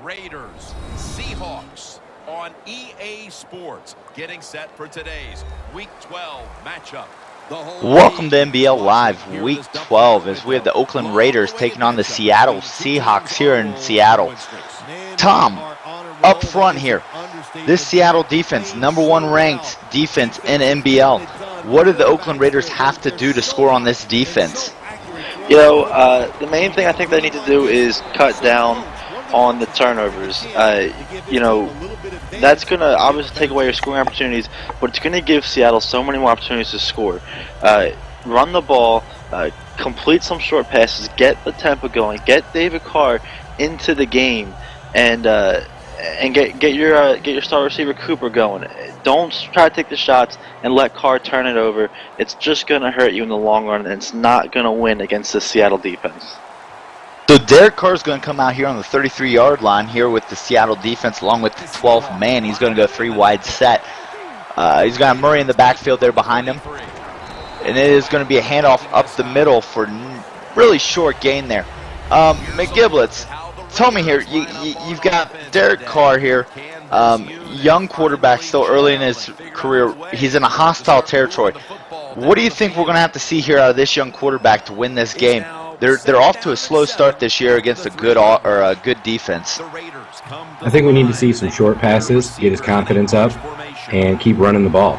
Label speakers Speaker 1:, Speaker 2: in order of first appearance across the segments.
Speaker 1: Raiders, Seahawks on EA Sports, getting set for today's Week 12 matchup.
Speaker 2: Welcome to NBL Live Week 12 as we have the Oakland Raiders taking on the Seattle Seahawks here in Seattle. Tom, up front here, this Seattle defense, #1 ranked defense in NBL. What do the Oakland Raiders have to do to score on this defense?
Speaker 3: You know, the main thing I think they need to do is cut down on the turnovers. You know, that's going to obviously take away your scoring opportunities, but it's going to give Seattle so many more opportunities to score. Run the ball, complete some short passes, get the tempo going, get David Carr into the game, and get your star receiver Cooper going. Don't try to take the shots and let Carr turn it over. It's just going to hurt you in the long run, and it's not going to win against the Seattle defense.
Speaker 2: So Derek Carr is going to come out here on the 33-yard line here with the Seattle defense along with the 12th man. He's going to go 3 wide set. He's going to have Murray in the backfield there behind him. And it is going to be a handoff up the middle for really short gain there. McGiblets, tell me here, you've got Derek Carr here, young quarterback still early in his career. He's in a hostile territory. What do you think we're going to have to see here out of this young quarterback to win this game? They're off to a slow start this year against a good defense.
Speaker 4: I think we need to see some short passes, get his confidence up, and keep running the ball.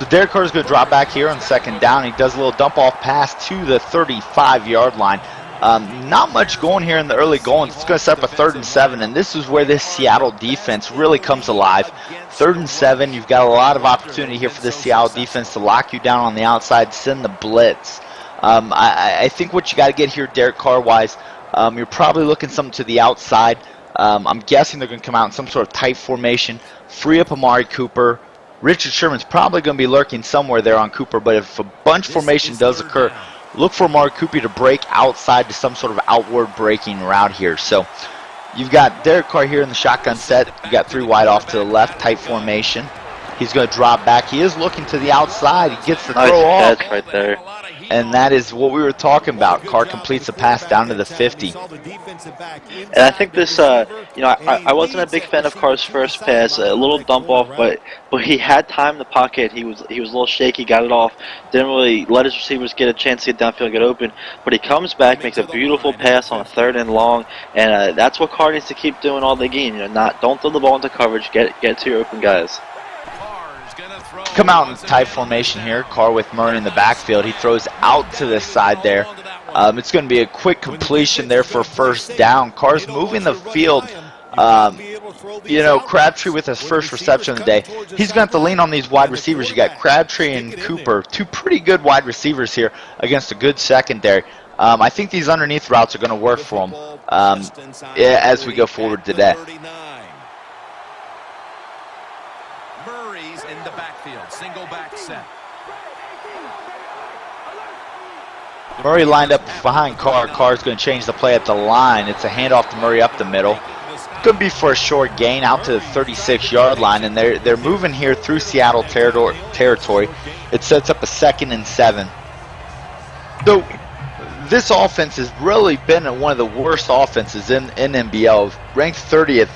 Speaker 2: So Derek Carr is going to drop back here on second down. He does a little dump-off pass to the 35-yard line. Not much going here in the early going. It's going to set up a 3rd and 7, and this is where this Seattle defense really comes alive. 3rd and 7, you've got a lot of opportunity here for this Seattle defense to lock you down on the outside, send the blitz. I think what you got to get here, Derek Carr-wise, you're probably looking something to the outside. I'm guessing they're going to come out in some sort of tight formation, free up Amari Cooper. Richard Sherman's probably going to be lurking somewhere there on Cooper, but if a bunch formation does occur, look for Amari Cooper to break outside to some sort of outward breaking route here. So you've got Derek Carr here in the shotgun set. You got 3 wide off to the left, tight formation. He's going to drop back. He is looking to the outside. He gets the throw off.
Speaker 3: Nice catch right there.
Speaker 2: And that is what we were talking about. Carr completes a pass down to the 50.
Speaker 3: And I think this, you know, I wasn't a big fan of Carr's first pass, a little dump off, but he had time in the pocket. He was a little shaky, got it off, didn't really let his receivers get a chance to get downfield and get open. But he comes back, makes a beautiful pass on a 3rd and long, and that's what Carr needs to keep doing all the game. You know, don't throw the ball into coverage, get to your open guys.
Speaker 2: Come out in tight formation here. Carr with Murray in the backfield. He throws out to the side there. It's going to be a quick completion there for 1st down. Carr's moving the field. You know, Crabtree with his first reception of the day. He's going to have to lean on these wide receivers. You got Crabtree and Cooper, 2 pretty good wide receivers here against a good secondary. I think these underneath routes are going to work for him as we go forward today.
Speaker 1: Murray's in the backfield, single back set.
Speaker 2: Murray lined up behind Carr. Carr's going to change the play at the line. It's a handoff to Murray up the middle. Could be for a short gain out to the 36-yard line, and they're moving here through Seattle territory. It sets up a 2nd and 7. So this offense has really been one of the worst offenses in NBL, ranked 30th.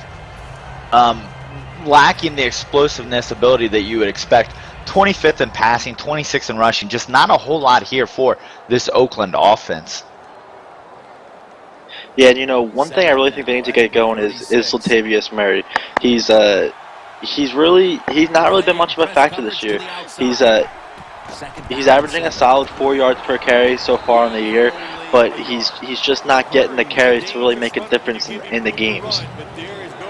Speaker 2: Lacking the explosiveness ability that you would expect. 25th in passing, 26th in rushing. Just not a whole lot here for this Oakland offense.
Speaker 3: Yeah, and you know, one thing I really think they need to get going is Latavius Murray. He's not really been much of a factor this year. He's averaging a solid 4 yards per carry so far in the year, but he's just not getting the carries to really make a difference in the games.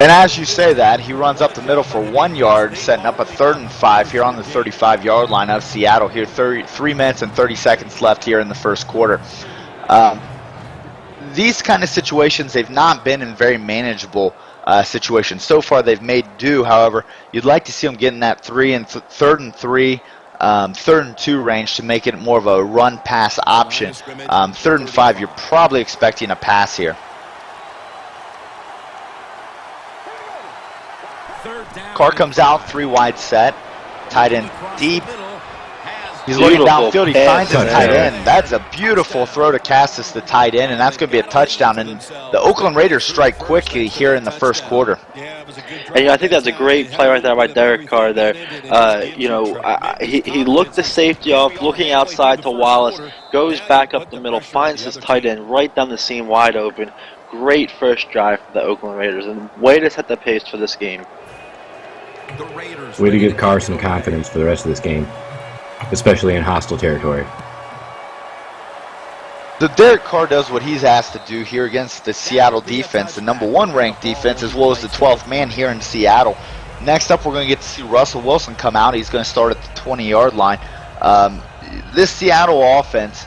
Speaker 2: And as you say that, he runs up the middle for 1 yard, setting up a 3rd and 5 here on the 35-yard line of Seattle here. 3 minutes and 30 seconds left here in the 1st quarter. These kind of situations, they've not been in very manageable situations. So far, they've made do. However, you'd like to see them get in that 3rd and 3, 3rd and 2 range to make it more of a run-pass option. 3rd and 5, you're probably expecting a pass here. Carr comes out, 3 wide set, tight end deep. He's looking downfield. He finds his tight
Speaker 4: Touchdown.
Speaker 2: end. That's a beautiful throw to Cassis, the tight end, and that's going to be a touchdown. And the Oakland Raiders strike quickly here in the first quarter.
Speaker 3: And I think that's a great play right there by Derek Carr there. He looked the safety off, looking outside to Wallace, goes back up the middle, finds his tight end right down the seam wide open. Great first drive for the Oakland Raiders, and way to set the pace for this game.
Speaker 4: Way to give Carr some confidence for the rest of this game, especially in hostile territory.
Speaker 2: So Derek Carr does what he's asked to do here against the Seattle defense, the #1 ranked defense, as well as the 12th man here in Seattle. Next up, we're going to get to see Russell Wilson come out. He's going to start at the 20-yard line. This Seattle offense,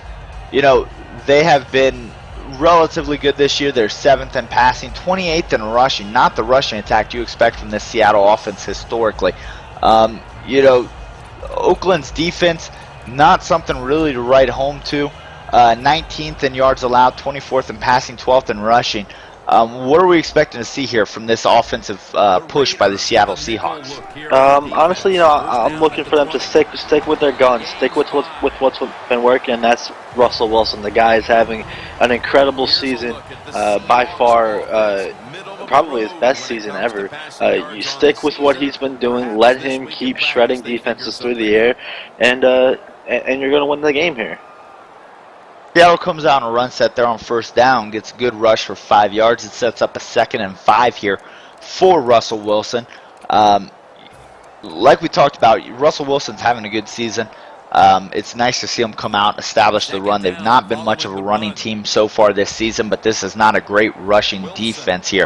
Speaker 2: they have been relatively good this year. They're 7th in passing, 28th in rushing. Not the rushing attack you expect from this Seattle offense historically. Oakland's defense, not something really to write home to. 19th in yards allowed, 24th in passing, 12th in rushing. What are we expecting to see here from this offensive push by the Seattle Seahawks?
Speaker 3: Honestly, I'm looking for them to stick with their guns, stick with what's been working, and that's Russell Wilson. The guy is having an incredible season, by far, probably his best season ever. You stick with what he's been doing, let him keep shredding defenses through the air, and you're going to win the game here.
Speaker 2: Seattle comes out on a run set there on first down, gets a good rush for 5 yards. It sets up a 2nd and 5 here for Russell Wilson. Like we talked about, Russell Wilson's having a good season. It's nice to see him come out and establish the run. They've not been much of a running team so far this season, but this is not a great rushing defense here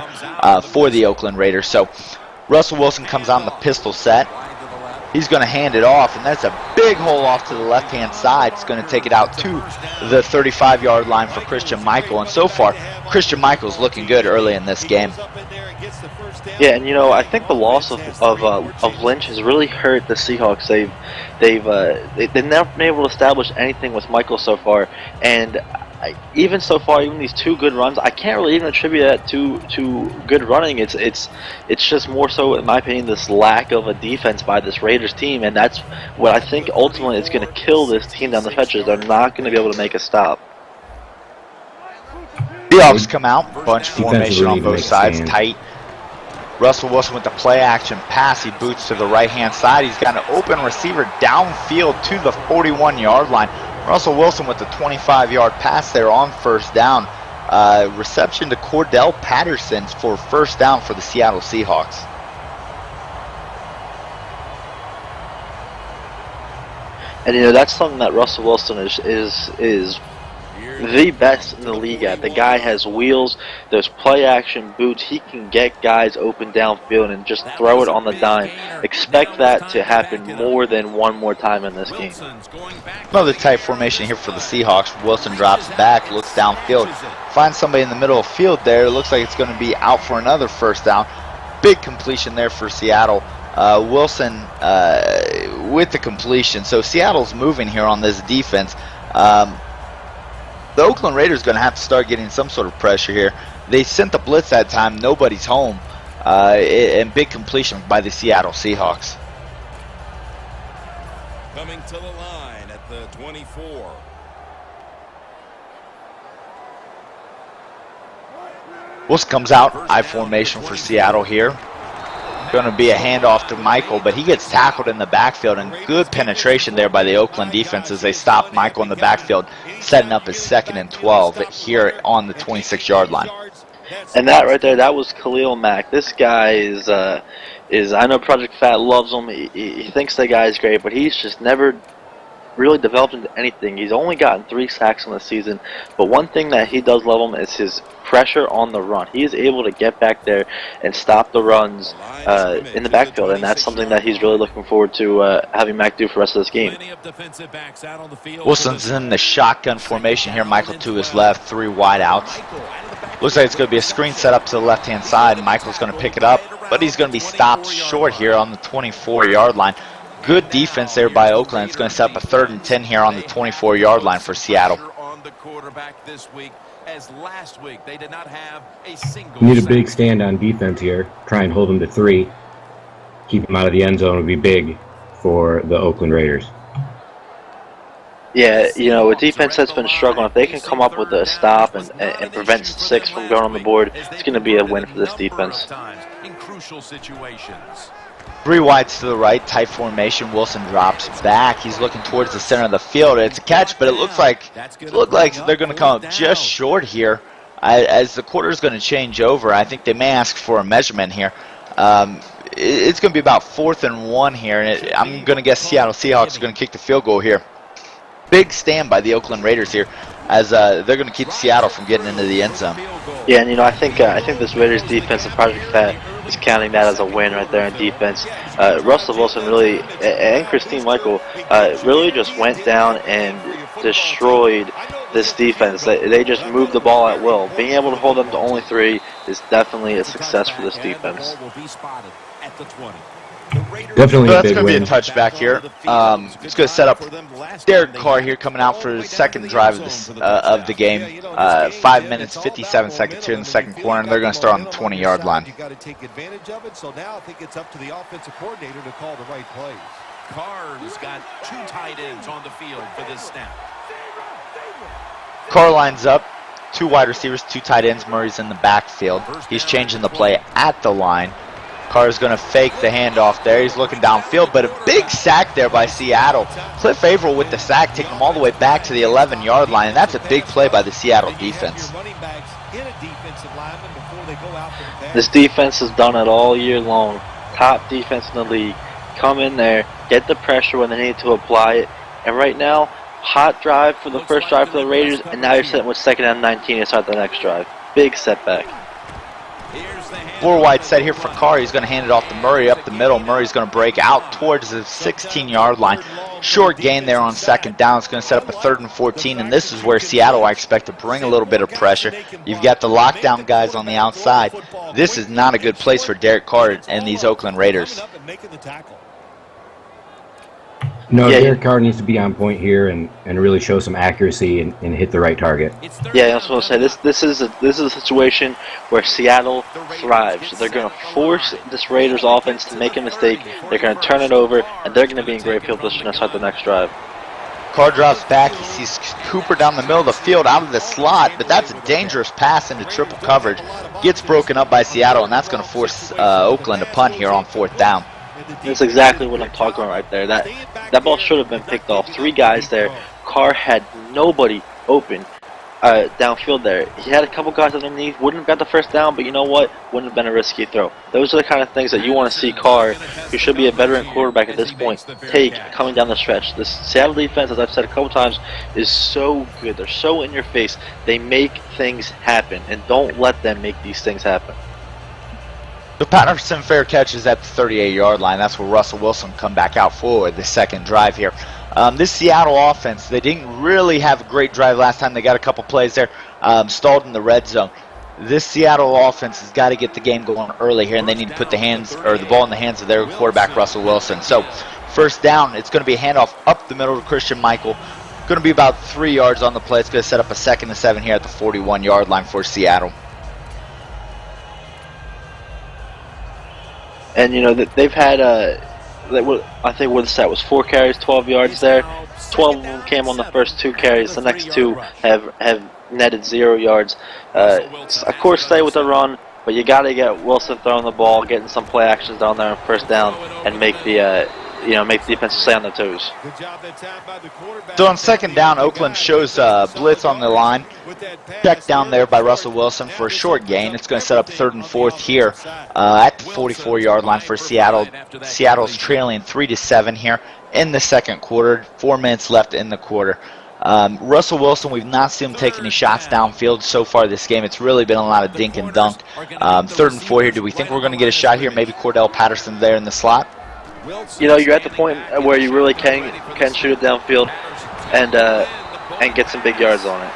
Speaker 2: for the Oakland Raiders. So Russell Wilson comes out in the pistol set. He's going to hand it off, and that's a big hole off to the left-hand side. It's going to take it out to the 35-yard line for Christian Michael. And so far, Christian Michael's looking good early in this game.
Speaker 3: Yeah, and I think the loss of Lynch has really hurt the Seahawks. They've never been able to establish anything with Michael so far, and even so far, even these 2 good runs, I can't really even attribute that to good running. It's just more so, in my opinion, this lack of a defense by this Raiders team, and that's what I think ultimately is going to kill this team down the stretches. They're not going to be able to make a stop.
Speaker 2: Seahawks come out, bunch formation on both sides, tight. Russell Wilson with the play action pass. He boots to the right-hand side. He's got an open receiver downfield to the 41-yard line. Russell Wilson with the 25-yard pass there on first down. Reception to Cordell Patterson for first down for the Seattle Seahawks.
Speaker 3: And that's something that Russell Wilson is the best in the league at. The guy has wheels, those play action boots. He can get guys open downfield and just throw it on the dime. Expect that to happen more than one more time in this game.
Speaker 2: Another tight formation here for the Seahawks. Wilson drops back, looks downfield, finds somebody in the middle of the field there. It looks like it's going to be out for another first down. Big completion there for Seattle. Wilson with the completion. So Seattle's moving here on this defense. The Oakland Raiders going to have to start getting some sort of pressure here. They sent the blitz that time. Nobody's home. And big completion by the Seattle Seahawks.
Speaker 1: Coming to the line at the 24.
Speaker 2: Wilson comes out, I formation for Seattle here. Going to be a handoff to Michael, but he gets tackled in the backfield, and good penetration there by the Oakland defense as they stop Michael in the backfield, setting up his 2nd and 12 here on the 26-yard line.
Speaker 3: And that right there, that was Khalil Mack. This guy is I know Project Fat loves him. He thinks the guy is great, but he's just never really developed into anything. He's only gotten 3 sacks in the season, but one thing that he does love him is his pressure on the run. He is able to get back there and stop the runs in the backfield, and that's something that he's really looking forward to having Mack do for the rest of this game.
Speaker 2: Wilson's in the shotgun formation here. Michael to his left, 3 wide outs. Looks like it's going to be a screen set up to the left-hand side. Michael's going to pick it up, but he's going to be stopped short here on the 24-yard line. Good defense there by Oakland. It's going to set up a 3rd and 10 here on the 24-yard line for Seattle.
Speaker 4: You need a big stand on defense here. Try and hold them to 3. Keep them out of the end zone would be big for the Oakland Raiders.
Speaker 3: Yeah, you know, a defense that's been struggling, if they can come up with a stop and prevent 6 from going on the board, it's going to be a win for this defense.
Speaker 1: In crucial situations.
Speaker 2: 3 wides to the right, tight formation. Wilson drops back. He's looking towards the center of the field. It's a catch, but it looks like they're going to come up just short here. As the quarter is going to change over, I think they may ask for a measurement here. It's going to be about 4th and 1 here, and I'm going to guess Seattle Seahawks are going to kick the field goal here. Big stand by the Oakland Raiders here, as they're going to keep Seattle from getting into the end zone.
Speaker 3: Yeah, and you know, I think this Raiders defense and Project Fat is counting that as a win right there in defense. Russell Wilson really and Christine Michael really just went down and destroyed this defense. They just moved the ball at will. Being able to hold them to only 3 is definitely a success for this defense.
Speaker 4: Definitely
Speaker 2: So
Speaker 4: a
Speaker 2: that's
Speaker 4: big
Speaker 2: going to be a
Speaker 4: win.
Speaker 2: touchback here. It's going to set up Derek Carr here coming out for his second drive of the game. 5 minutes, 57 seconds here in the second quarter, and they're going to start on the 20-yard line.
Speaker 5: You got to take advantage of it. So now I think it's up to the offensive coordinator to call the right plays.
Speaker 1: Carr's got 2 tight ends on the field for this snap.
Speaker 2: Carr lines up, 2 wide receivers, 2 tight ends. Murray's in the backfield. He's changing the play at the line. Carr's going to fake the handoff there. He's looking downfield, but a big sack there by Seattle. Cliff Averill with the sack, taking them all the way back to the 11-yard line, and that's a big play by the Seattle defense.
Speaker 3: This defense has done it all year long. Top defense in the league. Come in there, get the pressure when they need to apply it. And right now, hot drive for the first drive for the Raiders, and now you're sitting with 2nd and 19 to start the next drive. Big setback.
Speaker 2: 4 wide set here for Carr. He's going to hand it off to Murray up the middle. Murray's going to break out towards the 16-yard line. Short gain there on 2nd down. It's going to set up a 3rd and 14, and this is where Seattle, I expect, to bring a little bit of pressure. You've got the lockdown guys on the outside. This is not a good place for Derek Carr and these Oakland Raiders.
Speaker 4: No,
Speaker 3: Yeah,
Speaker 4: Derek Carr needs to be on point here and really show some accuracy and hit the right target.
Speaker 3: Yeah, I was going to say this is a situation where Seattle thrives. They're going to force this Raiders offense to make a mistake. They're going to turn it over, and they're going to be in great field position to start the next drive.
Speaker 2: Carr drops back. He sees Cooper down the middle of the field out of the slot, but that's a dangerous pass into triple coverage. Gets broken up by Seattle, and that's going to force Oakland to punt here on 4th down.
Speaker 3: That's exactly what I'm talking about right there. That ball should have been picked off. 3 guys there. Carr had nobody open downfield there. He had a couple guys underneath. Wouldn't have got the first down, but you know what? Wouldn't have been a risky throw. Those are the kind of things that you want to see Carr, who should be a veteran quarterback at this point, take coming down the stretch. This Seattle defense, as I've said a couple times, is so good. They're so in your face. They make things happen, and don't let them make these things happen.
Speaker 2: The Patterson fair catch is at the 38-yard line. That's where Russell Wilson come back out for the second drive here. This Seattle offense, they didn't really have a great drive last time. They got a couple plays there, stalled in the red zone. This Seattle offense has got to get the game going early here, and they need to put the ball in the hands of their quarterback, Russell Wilson. So, 1st down, it's going to be a handoff up the middle to Christian Michael. Going to be about 3 yards on the play. It's going to set up a 2nd and 7 here at the 41-yard line for Seattle.
Speaker 3: And you know that they've had I think what the stat was 4 carries, 12 yards there. 12 of them came on the first 2 carries. The next 2 have netted 0 yards. Of course, stay with the run, but you got to get Wilson throwing the ball, getting some play actions down there on 1st down, and make the defense stay on their toes.
Speaker 2: So on 2nd down, Oakland shows blitz on the line. Check down there by Russell Wilson for a short gain. It's going to set up 3rd and 4th here at the 44-yard line for Seattle. Seattle's trailing 3-7 here in the second quarter. 4 minutes left in the quarter. Russell Wilson, we've not seen him take any shots downfield so far this game. It's really been a lot of dink and dunk. 3rd and 4 here. Do we think we're going to get a shot here? Maybe Cordell Patterson there in the slot?
Speaker 3: You know, you're at the point where you really can shoot it downfield and get some big yards on it.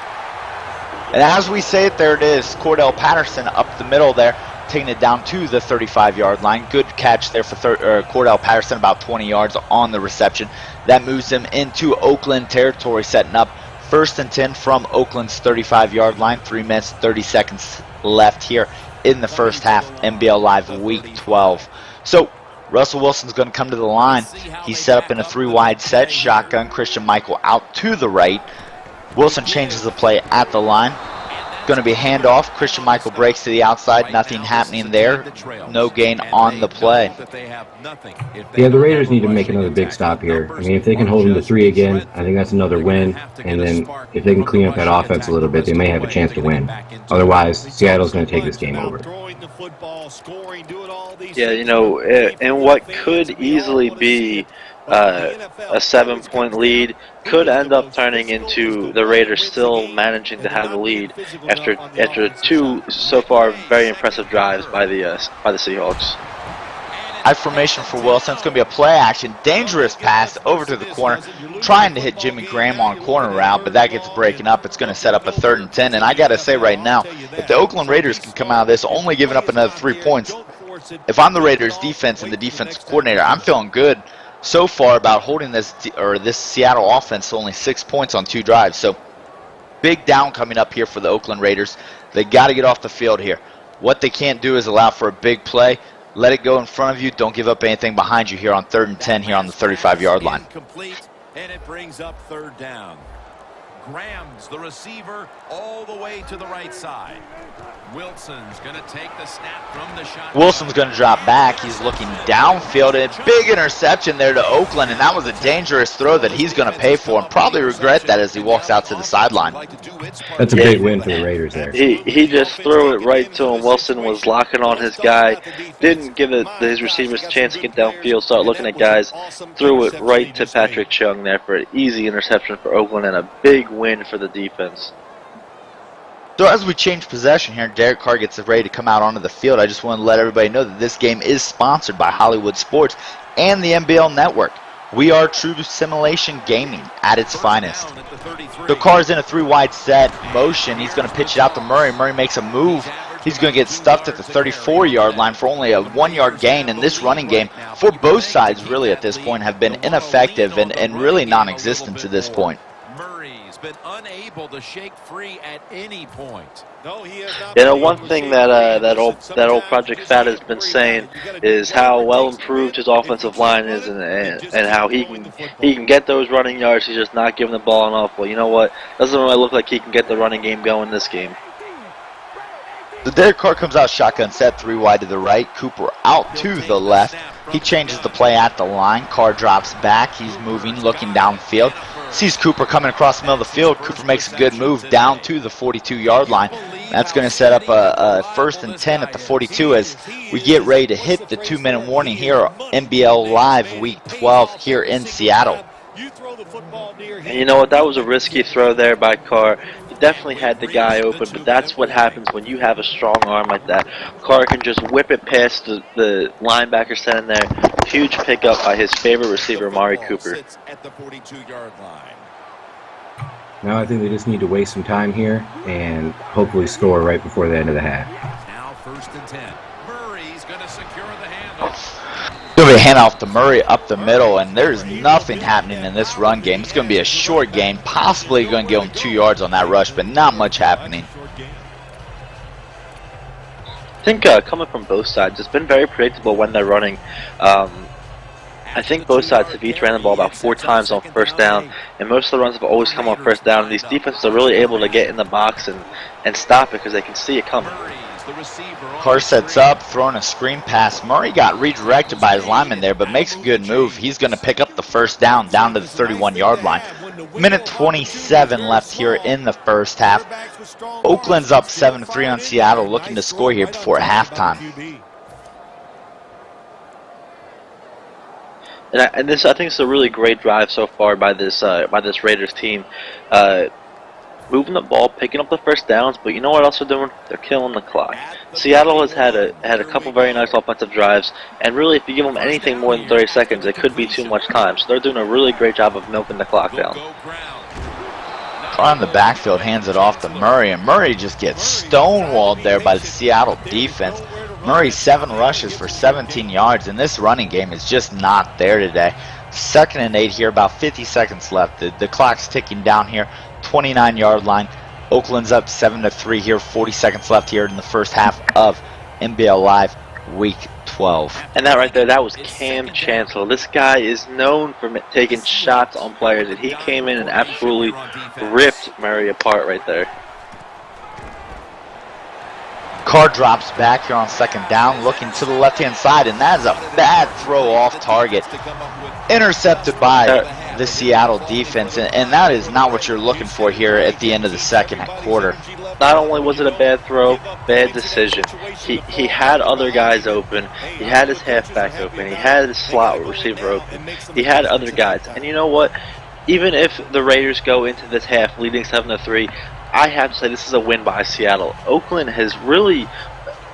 Speaker 2: And as we say it, there it is. Cordell Patterson up the middle there, taking it down to the 35-yard line. Good catch there for Cordell Patterson, about 20 yards on the reception. That moves him into Oakland territory, setting up 1st and 10 from Oakland's 35-yard line. 3 minutes, 30 seconds left here in the first half, NBL Live Week 12. So Russell Wilson's going to come to the line. He's set up in a 3-wide set. Shotgun. Christian Michael out to the right. Wilson changes the play at the line. Going to be handoff. Christian Michael breaks to the outside. Nothing happening there. No gain on the play.
Speaker 4: Yeah, the Raiders need to make another big stop here. I mean, if they can hold them to 3 again, I think that's another win. And then if they can clean up that offense a little bit, they may have a chance to win. Otherwise, Seattle's going to take this game over.
Speaker 3: Yeah, you know, and what could easily be a 7-point lead could end up turning into the Raiders still managing to have the lead after 2 so far very impressive drives by the Seahawks.
Speaker 2: High formation for Wilson. It's going to be a play action. Dangerous pass over to the corner. Trying to hit Jimmy Graham on a corner route, but that gets breaking up. It's going to set up a 3rd and 10. And I got to say right now, if the Oakland Raiders can come out of this only giving up another 3 points, if I'm the Raiders defense and the defensive coordinator, I'm feeling good so far about holding this Seattle offense to only 6 points on 2 drives. So big down coming up here for the Oakland Raiders. They got to get off the field here. What they can't do is allow for a big play. Let it go in front of you. Don't give up anything behind you here on 3rd and 10 here on the 35-yard line.
Speaker 1: And it brings up 3rd down. Graham's the receiver all the way to the right side. Wilson's going to take the snap from the shot.
Speaker 2: Wilson's going to drop back. He's looking downfield. A big interception there to Oakland, and that was a dangerous throw that he's going to pay for and probably regret that as he walks out to the sideline.
Speaker 4: That's a big win for the Raiders there.
Speaker 3: He just threw it right to him. Wilson was locking on his guy. Didn't give his receivers a chance to get downfield, start looking at guys. Threw it right to Patrick Chung there for an easy interception for Oakland and a big win for the defense.
Speaker 2: So as we change possession here, Derek Carr gets ready to come out onto the field. I just want to let everybody know that this game is sponsored by Hollywood Sports and the NBL Network. We are true simulation gaming at its finest. So Carr's in a 3-wide set motion. He's going to pitch it out to Murray. Murray makes a move. He's going to get stuffed at the 34-yard line for only a 1-yard gain. And this running game for both sides really at this point have been ineffective and really non-existent to this point.
Speaker 1: Been unable to shake free at any point.
Speaker 3: You know, one thing that old Project Fat has been saying is how well improved his offensive line is, and how he can get those running yards. He's just not giving the ball enough. Well, you know what? Doesn't really look like he can get the running game going this game.
Speaker 2: The Derek Carr comes out shotgun set, 3 wide to the right. Cooper out to the left. He changes the play at the line. Carr drops back. He's moving, looking downfield. Sees Cooper coming across the middle of the field. Cooper makes a good move down to the 42-yard line. That's going to set up a 1st and 10 at the 42 as we get ready to hit the 2-minute warning here, NBL Live Week 12 here in Seattle.
Speaker 3: And you know what? That was a risky throw there by Carr. He definitely had the guy open, but that's what happens when you have a strong arm like that. Carr can just whip it past the linebacker standing there. Huge pickup by his favorite receiver, Amari Cooper.
Speaker 4: Now I think they just need to waste some time here and hopefully score right before the end of the half.
Speaker 1: Now 1st and 10. Murray's going to secure the handoff.
Speaker 2: Going to be a handoff to Murray up the middle, and there's nothing happening in this run game. It's going to be a short game, possibly going to give him 2 yards on that rush, but not much happening.
Speaker 3: I think coming from both sides, it's been very predictable when they're running. I think both sides have each ran the ball about 4 times on 1st down, and most of the runs have always come on 1st down. And these defenses are really able to get in the box and stop it because they can see it coming.
Speaker 2: Carr sets up, throwing a screen pass. Murray got redirected by his lineman there, but makes a good move. He's going to pick up the 1st down to the 31-yard line. Minute 27 left here in the first half. Oakland's up 7-3 on Seattle, looking to score here before halftime.
Speaker 3: And I think it's a really great drive so far by this Raiders team. Moving the ball, picking up the 1st downs, but you know what else they're doing? They're killing the clock. Seattle has had a couple very nice offensive drives, and really if you give them anything more than 30 seconds, it could be too much time. So they're doing a really great job of milking the clock down.
Speaker 2: Carr in the backfield hands it off to Murray, and Murray just gets stonewalled there by the Seattle defense. Murray 7 rushes for 17 yards, and this running game is just not there today. 2nd and 8 here, about 50 seconds left. The clock's ticking down here, 29-yard line. Oakland's up 7-3 here, 40 seconds left here in the first half of NBL Live Week 12. 12.
Speaker 3: And that right there, that was Cam Chancellor. This guy is known for taking shots on players, and he came in and absolutely ripped Murray apart right there.
Speaker 2: Carr drops back here on second down, looking to the left-hand side, and that is a bad throw off target. Intercepted by the Seattle defense, and that is not what you're looking for here at the end of the second quarter.
Speaker 3: Not only was it a bad throw, bad decision. He had other guys open. He had his halfback open. He had his slot receiver open. He had other guys. And you know what? Even if the Raiders go into this half leading 7-3, I have to say this is a win by Seattle. Oakland has really,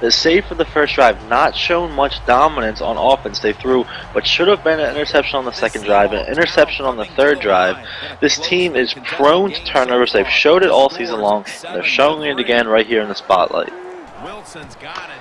Speaker 3: save for the first drive, not shown much dominance on offense. They threw what should have been an interception on the second drive, an interception on the third drive. This team is prone to turnovers. They've showed it all season long, and they're showing it again right here in the spotlight.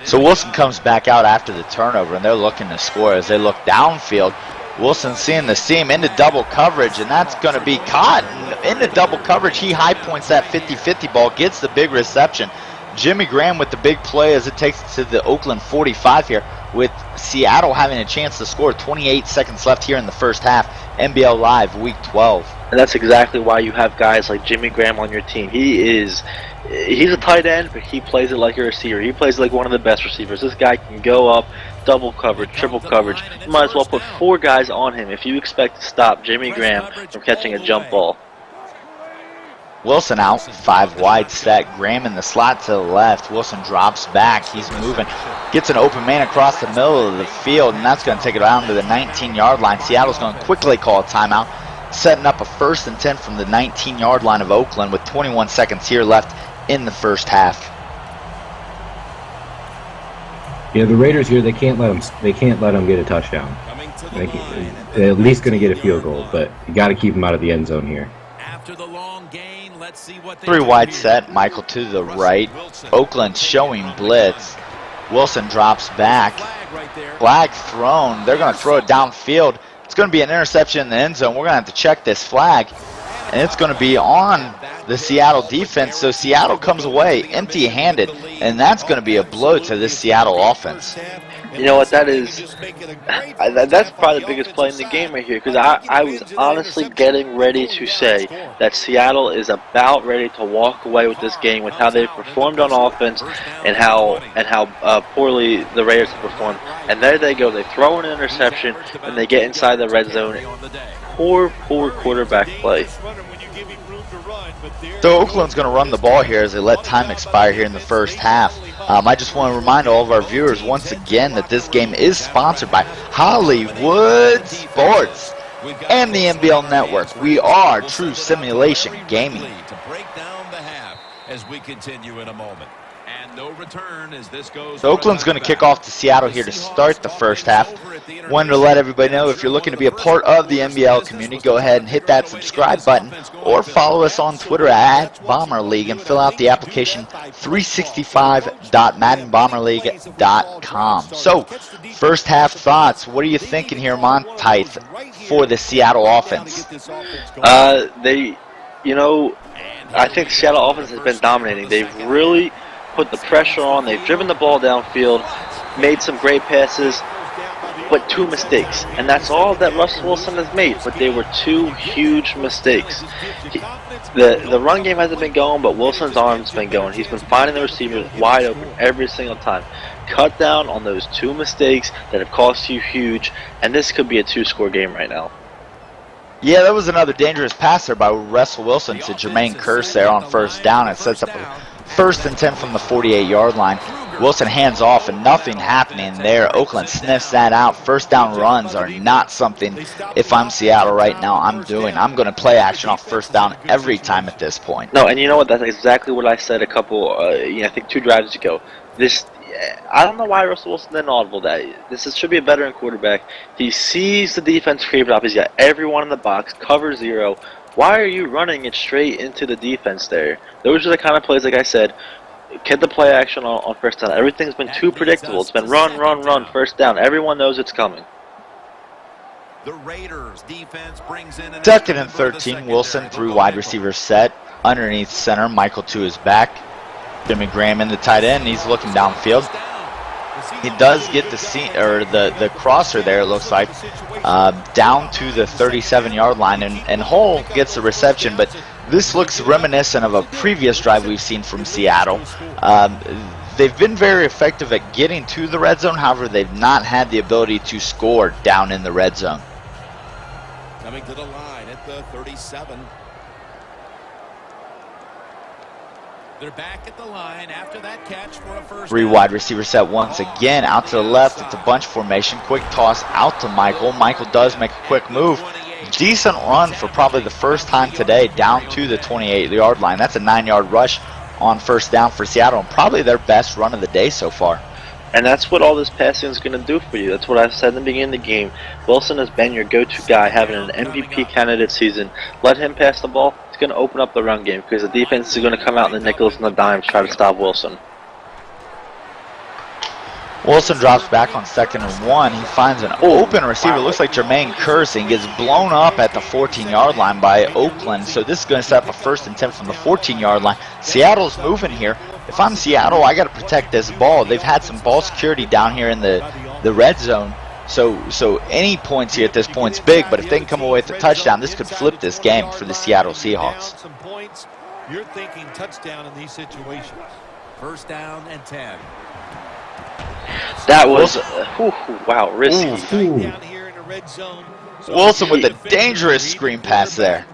Speaker 2: So Wilson comes back out after the turnover, and they're looking to score as they look downfield. Wilson seeing the seam into double coverage, and that's going to be caught. Into double coverage, he high points that 50-50 ball, gets the big reception. Jimmy Graham with the big play as it takes it to the Oakland 45 here, with Seattle having a chance to score. 28 seconds left here in the first half. NBL Live, Week 12.
Speaker 3: And that's exactly why you have guys like Jimmy Graham on your team. He's a tight end, but he plays it like a receiver. He plays like one of the best receivers. This guy can go up, double coverage, triple coverage. You might as well put 4 guys on him if you expect to stop Jimmy Graham from catching a jump ball.
Speaker 2: Wilson out, 5 wide set. Graham in the slot to the left. Wilson drops back. He's moving. Gets an open man across the middle of the field, and that's going to take it down to the 19-yard line. Seattle's going to quickly call a timeout, setting up a 1st and 10 from the 19-yard line of Oakland with 21 seconds here left in the first half.
Speaker 4: Yeah, the Raiders here, they can't let them get a touchdown. They're at least going to get a field goal, but you got to keep them out of the end zone here.
Speaker 1: After the long gain, let's see what
Speaker 2: 3 wide set. Michael to the right. Oakland showing blitz. Wilson drops back. Flag thrown. They're going to throw it downfield. It's going to be an interception in the end zone. We're going to have to check this flag, and it's going to be on the Seattle defense. So Seattle comes away empty-handed, and that's going to be a blow to this Seattle offense.
Speaker 3: You know what, that's probably the biggest play in the game right here, because I was honestly getting ready to say that Seattle is about ready to walk away with this game with how they've performed on offense and how poorly the Raiders have performed. And there they go, they throw an interception and they get inside the red zone. Poor quarterback play.
Speaker 2: So Oakland's going to run the ball here as they let time expire here in the first half. I just want to remind all of our viewers once again that this game is sponsored by Hollywood Sports and the NBL Network. We are True Simulation Gaming.
Speaker 1: To break down the half as we continue in a moment. And no return as this goes.
Speaker 2: So Oakland's going to kick off to Seattle here to start the first half. Wanted to let everybody know, if you're looking to be a part of the NBL community, go ahead and hit that subscribe button or follow us on Twitter at Bomber League and fill out the application 365.maddenbomberleague.com. So, first half thoughts. What are you thinking here, Monteith, for the Seattle offense?
Speaker 3: I think Seattle offense has been dominating. They've really put the pressure on. They've driven the ball downfield, made some great passes, but 2 mistakes. And that's all that Russell Wilson has made, but they were 2 huge mistakes. The run game hasn't been going, but Wilson's arm's been going. He's been finding the receivers wide open every single time. Cut down on those 2 mistakes that have cost you huge, and this could be a 2-score game right now.
Speaker 2: Yeah, that was another dangerous pass there by Russell Wilson to Jermaine Kearse there on first down. It sets up a 1st and 10 from the 48-yard line. Wilson hands off and nothing happening there. Oakland sniffs that out. First down runs are not something, if I'm Seattle right now, I'm doing. I'm going to play action off first down every time at this point.
Speaker 3: No, and you know what? That's exactly what I said I think 2 drives ago. I don't know why Russell Wilson didn't audible that. Should be a veteran quarterback. He sees the defense creeping up. He's got everyone in the box, cover 0. Why are you running it straight into the defense there? Those are the kind of plays, like I said, get the play action on first down. Everything's been too predictable. It's been run, first down. Everyone knows it's coming.
Speaker 1: The Raiders defense brings in
Speaker 2: 2nd and 13. Wilson through wide receiver set. Underneath center, Michael to his back. Jimmy Graham in the tight end. He's looking downfield. He does get the crosser there, it looks like, down to the 37-yard line, and Hull gets the reception, but this looks reminiscent of a previous drive we've seen from Seattle. They've been very effective at getting to the red zone, however, they've not had the ability to score down in the red zone.
Speaker 1: Coming to the line at the 37. They're back at the line after that catch for a first
Speaker 2: Three
Speaker 1: down.
Speaker 2: wide receiver set once again out to the left. It's a bunch formation. Quick toss out to Michael. Michael does make a quick move. Decent run for probably the first time today down to the 28-yard line. That's a 9-yard rush on first down for Seattle, and probably their best run of the day so far.
Speaker 3: And that's what all this passing is going to do for you. That's what I said in the beginning of the game. Wilson has been your go-to guy, having an MVP candidate season. Let him pass the ball. It's going to open up the run game because the defense is going to come out in the nickels and the dimes to try to stop Wilson.
Speaker 2: Wilson drops back on 2nd and 1. He finds an open receiver. Looks like Jermaine Kersey gets blown up at the 14-yard line by Oakland. So this is going to set up a 1st and 10 from the 14-yard line. Seattle's moving here. If I'm Seattle, I got to protect this ball. They've had some ball security down here in the red zone. So any points here at this point's big, but if they can come away with a touchdown, this could flip this game for the Seattle Seahawks.
Speaker 5: You're thinking touchdown in these situations.
Speaker 1: 1st down and 10.
Speaker 3: That was, wow, risky.
Speaker 5: Down here in the red zone.
Speaker 2: Wilson with a dangerous screen pass there.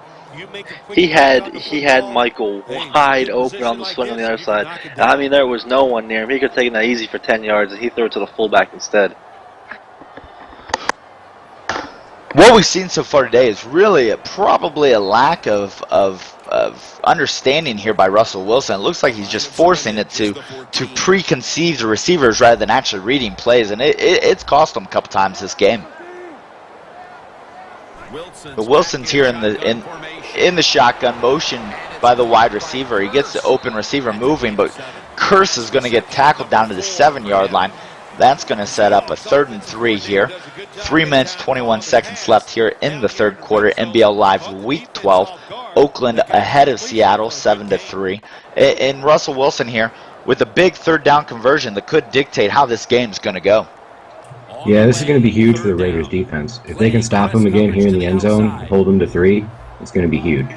Speaker 3: He had Michael wide open on the swing on the other side. I mean, there was no one near him. He could have taken that easy for 10 yards, and he threw it to the fullback instead.
Speaker 2: What we've seen so far today is really probably a lack of understanding here by Russell Wilson. It looks like he's just forcing it to preconceive the receivers rather than actually reading plays, and it's cost him a couple times this game. But Wilson's here in the shotgun motion by the wide receiver. He gets the open receiver moving, but Curse is going to get tackled down to the 7-yard line. That's going to set up a 3rd and 3 here. 3 minutes, 21 seconds left here in the 3rd quarter. NBL Live Week 12. Oakland ahead of Seattle, 7-3. And Russell Wilson here with a big 3rd down conversion that could dictate how this game's going to go.
Speaker 4: Yeah, this is going to be huge for the Raiders defense. If they can stop him again here in the end zone, hold him to 3, it's going to be huge.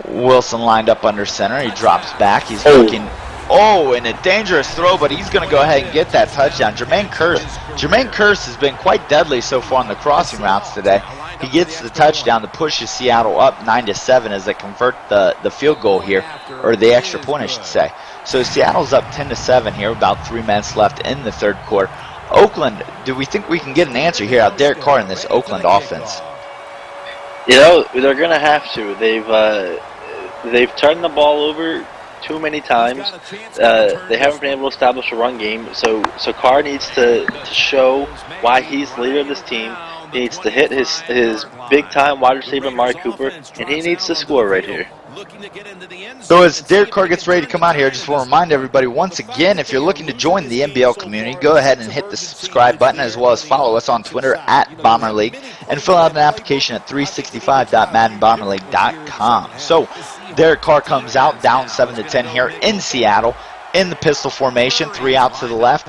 Speaker 2: Wilson lined up under center. He drops back. He's looking. Oh, and a dangerous throw, but he's going to go ahead and get that touchdown. Jermaine Kearse has been quite deadly so far on the crossing routes today. He gets the touchdown that pushes Seattle up 9-7 as they convert the field goal here, or the extra point, I should say. So Seattle's up 10-7 here, about 3 minutes left in the 3rd quarter. Oakland, do we think we can get an answer here out Derek Carr in this Oakland offense?
Speaker 3: You know, they're going to have to. They've turned the ball over too many times. They haven't been able to establish a run game, so Carr needs to show why he's the leader of this team. He needs to hit his big-time wide receiver, Amari Cooper, and he needs to score right here.
Speaker 2: So as Derek Carr gets ready to come out here, I just want to remind everybody once again, if you're looking to join the NBL community, go ahead and hit the subscribe button, as well as follow us on Twitter at Bomber League, and fill out an application at 365.maddenbomberleague.com. So Derek Carr comes out down 7-10 here in Seattle in the pistol formation, 3 out to the left.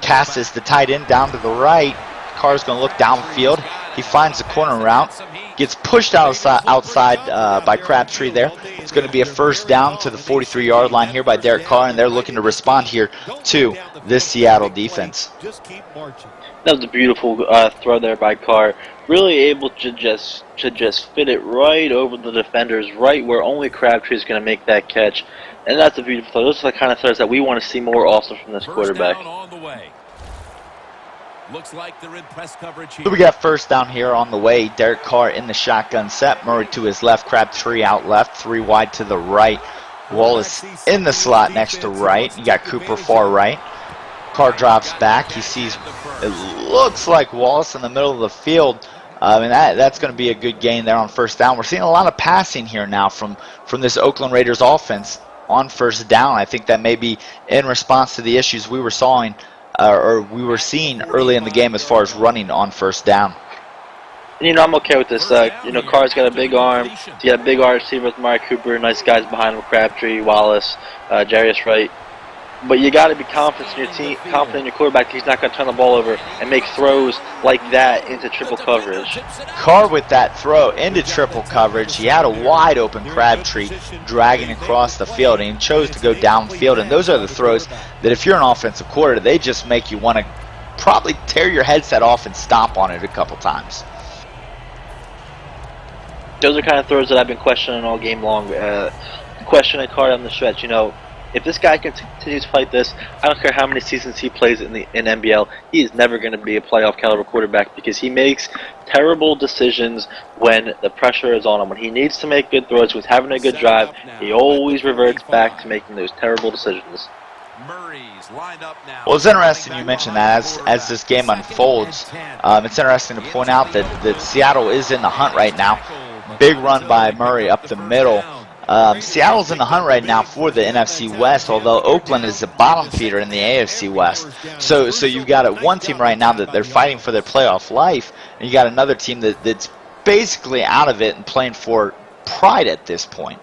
Speaker 2: Cass is the tight end down to the right. Carr's going to look downfield. He finds the corner route, gets pushed outside by Crabtree there. It's going to be a 1st down to the 43-yard line here by Derek Carr, and they're looking to respond here to this Seattle defense.
Speaker 3: That was a beautiful throw there by Carr. Really able to just fit it right over the defenders, right where only Crabtree is going to make that catch. And that's a beautiful throw. Those are the kind of throws that we want to see more also from this quarterback.
Speaker 1: Looks like they're in press coverage here.
Speaker 2: So we got 1st down here on the way. Derek Carr in the shotgun set. Murray to his left. Crabtree out left. 3 wide to the right. Wallace in the slot next to right. You got Cooper far right. Carr drops back. He sees, it looks like Wallace in the middle of the field. And that's going to be a good gain there on 1st down. We're seeing a lot of passing here now from this Oakland Raiders offense on 1st down. I think that may be in response to the issues we were seeing early in the game as far as running on 1st down.
Speaker 3: You know, I'm okay with this. Carr's got a big arm. He got a big arm receiver with Amari Cooper. Nice guys behind him, Crabtree, Wallace, Jarius Wright. But you got to be confident in your team, confident in your quarterback. He's not going to turn the ball over and make throws like that into triple coverage.
Speaker 2: Carr with that throw into triple coverage. He had a wide open Crabtree dragging across the field, and he chose to go downfield. And those are the throws that if you're an offensive coordinator, they just make you want to probably tear your headset off and stomp on it a couple times.
Speaker 3: Those are kind of throws that I've been questioning all game long. Questioning Carr on the stretch. You know, if this guy continues to fight this, I don't care how many seasons he plays in NBL, he is never going to be a playoff caliber quarterback because he makes terrible decisions when the pressure is on him. When he needs to make good throws, when he's having a good drive, he always reverts back to making those terrible decisions.
Speaker 2: Well, it's interesting you mentioned that as this game unfolds. It's interesting to point out that Seattle is in the hunt right now. Big run by Murray up the middle. Seattle's in the hunt right now for the NFC West, although Oakland is the bottom feeder in the AFC West. So you've got one team right now that they're fighting for their playoff life, and you got another team that's basically out of it and playing for pride at this point.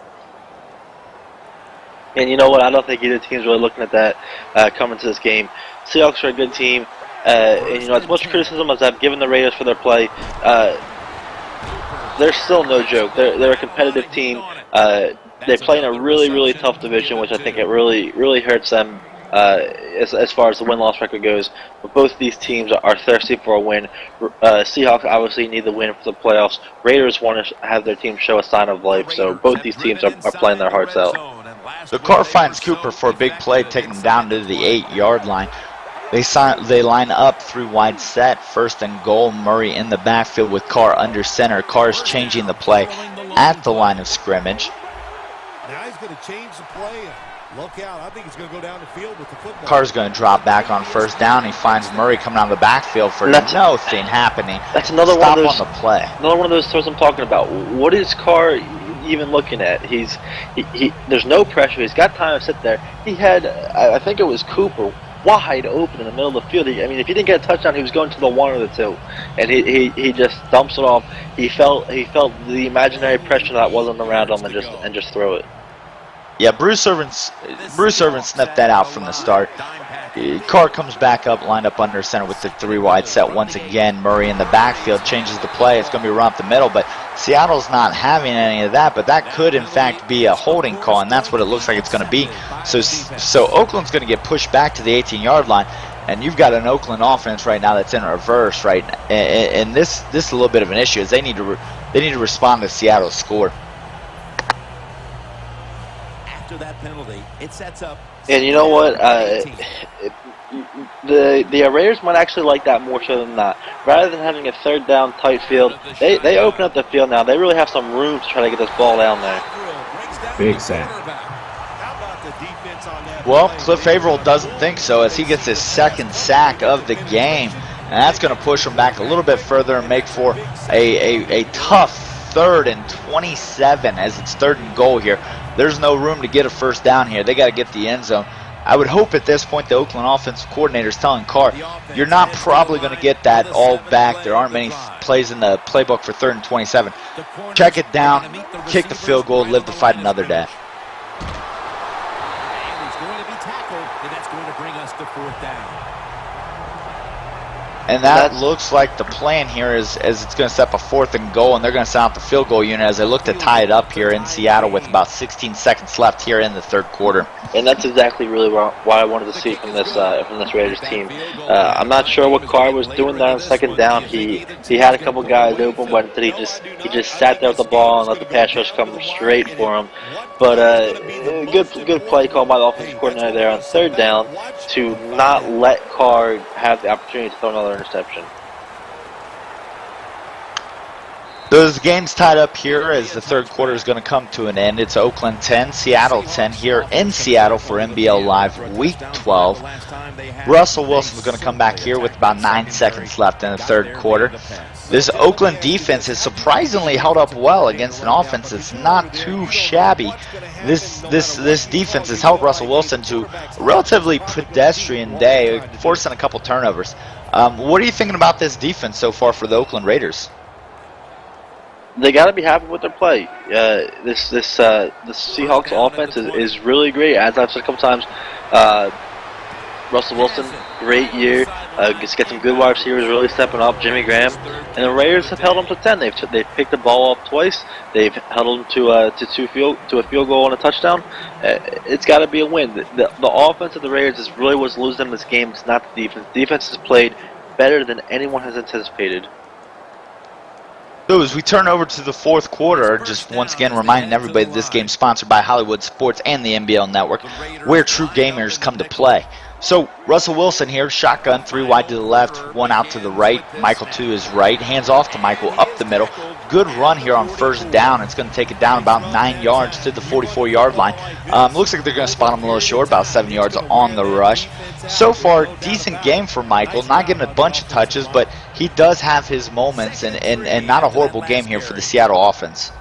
Speaker 3: And you know what? I don't think either team's really looking at that coming to this game. Seahawks are a good team, and you know, as much criticism as I've given the Raiders for their play, they're still no joke. They're a competitive team. They play in a really, really tough division, which I think it really hurts them as far as the win-loss record goes. But both these teams are thirsty for a win. Seahawks obviously need the win for the playoffs. Raiders want to have their team show a sign of life, so both these teams are playing their hearts out.
Speaker 2: So Carr finds Cooper for a big play, taking him down to the 8-yard line. They line up 3 wide set, 1st and goal. Murray in the backfield with Carr under center. Carr's changing the play at the line of scrimmage.
Speaker 5: Now he's going to change the play. Look out. I think he's going to go down the field with the football.
Speaker 2: Carr's going to drop back on 1st down. He finds Murray coming out of the backfield for nothing happening.
Speaker 3: That's another
Speaker 2: Stop
Speaker 3: one of those,
Speaker 2: on the play.
Speaker 3: Another one of those throws I'm talking about. What is Carr even looking at? There's no pressure. He's got time to sit there. He had, I think it was Cooper, wide open in the middle of the field. I mean, if he didn't get a touchdown, he was going to the 1 or the 2, and he just dumps it off. He felt the imaginary pressure that wasn't around him, and just throw it.
Speaker 2: Yeah, Bruce Irvin sniffed that out from the start. Carr comes back up, lined up under center with the 3 wide set once again. Murray in the backfield changes the play. It's going to be run up the middle, but Seattle's not having any of that. But that could, in fact, be a holding call, and that's what it looks like it's going to be. So Oakland's going to get pushed back to the 18-yard line, and you've got an Oakland offense right now that's in reverse, right? And this is a little bit of an issue, as they need to respond to Seattle's score.
Speaker 1: After that penalty, it sets up.
Speaker 3: And you know what? The Raiders might actually like that more so than not. Rather than having a 3rd down tight field, they open up the field now. They really have some room to try to get this ball down there.
Speaker 4: Big sack.
Speaker 2: Well, Cliff Averill doesn't think so, as he gets his 2nd sack of the game. And that's going to push him back a little bit further and make for a tough 3rd and 27 as it's 3rd and goal here. There's no room to get a 1st down here. They got to get the end zone. I would hope at this point the Oakland offensive coordinator is telling Carr, you're not probably going to get that all back. There aren't many plays in the playbook for 3rd and 27. Check it down, kick the field goal, live to fight another day.
Speaker 1: And he's going to be tackled, and that's going to bring us to 4th down.
Speaker 2: And that looks like the plan here is it's going to set up a 4th and goal, and they're going to send out the field goal unit as they look to tie it up here in Seattle with about 16 seconds left here in the 3rd quarter.
Speaker 3: And that's exactly really what I wanted to see from this Raiders team. I'm not sure what Carr was doing there on 2nd down. He had a couple guys open, but he just sat there with the ball and let the pass rush come straight for him. But good play call by the offensive coordinator there on 3rd down to not let Carr have the opportunity to throw another interception.
Speaker 2: Those games tied up here as the 3rd quarter is going to come to an end. It's Oakland 10, Seattle 10 here in Seattle for NBL Live Week 12. Russell Wilson's going to come back here with about 9 seconds left in the 3rd quarter. This Oakland defense has surprisingly held up well against an offense that's not too shabby. This defense has held Russell Wilson to a relatively pedestrian day, forcing a couple turnovers. What are you thinking about this defense so far for the Oakland Raiders?
Speaker 3: They got to be happy with their play. This Seahawks offense is really great. As I've said a couple times, Russell Wilson, great year. Just get some good wide receivers really stepping up. Jimmy Graham, and the Raiders have held them to 10. They've picked the ball up twice. They've held them to a field goal and a touchdown. It's got to be a win. The offense of the Raiders is really what's losing them this game. It's not the defense. The defense has played better than anyone has anticipated.
Speaker 2: So as we turn over to the fourth quarter, just once again reminding everybody that this game is sponsored by Hollywood Sports and the NBL Network, where true gamers come to play. So Russell Wilson here, shotgun, 3 wide to the left, 1 out to the right. Michael to his right, hands off to Michael up the middle. Good run here on first down. It's going to take it down about 9 yards to the 44-yard line. Looks like they're going to spot him a little short, about 7 yards on the rush. So far, decent game for Michael. Not getting a bunch of touches, but he does have his moments, and not a horrible game here for the Seattle offense.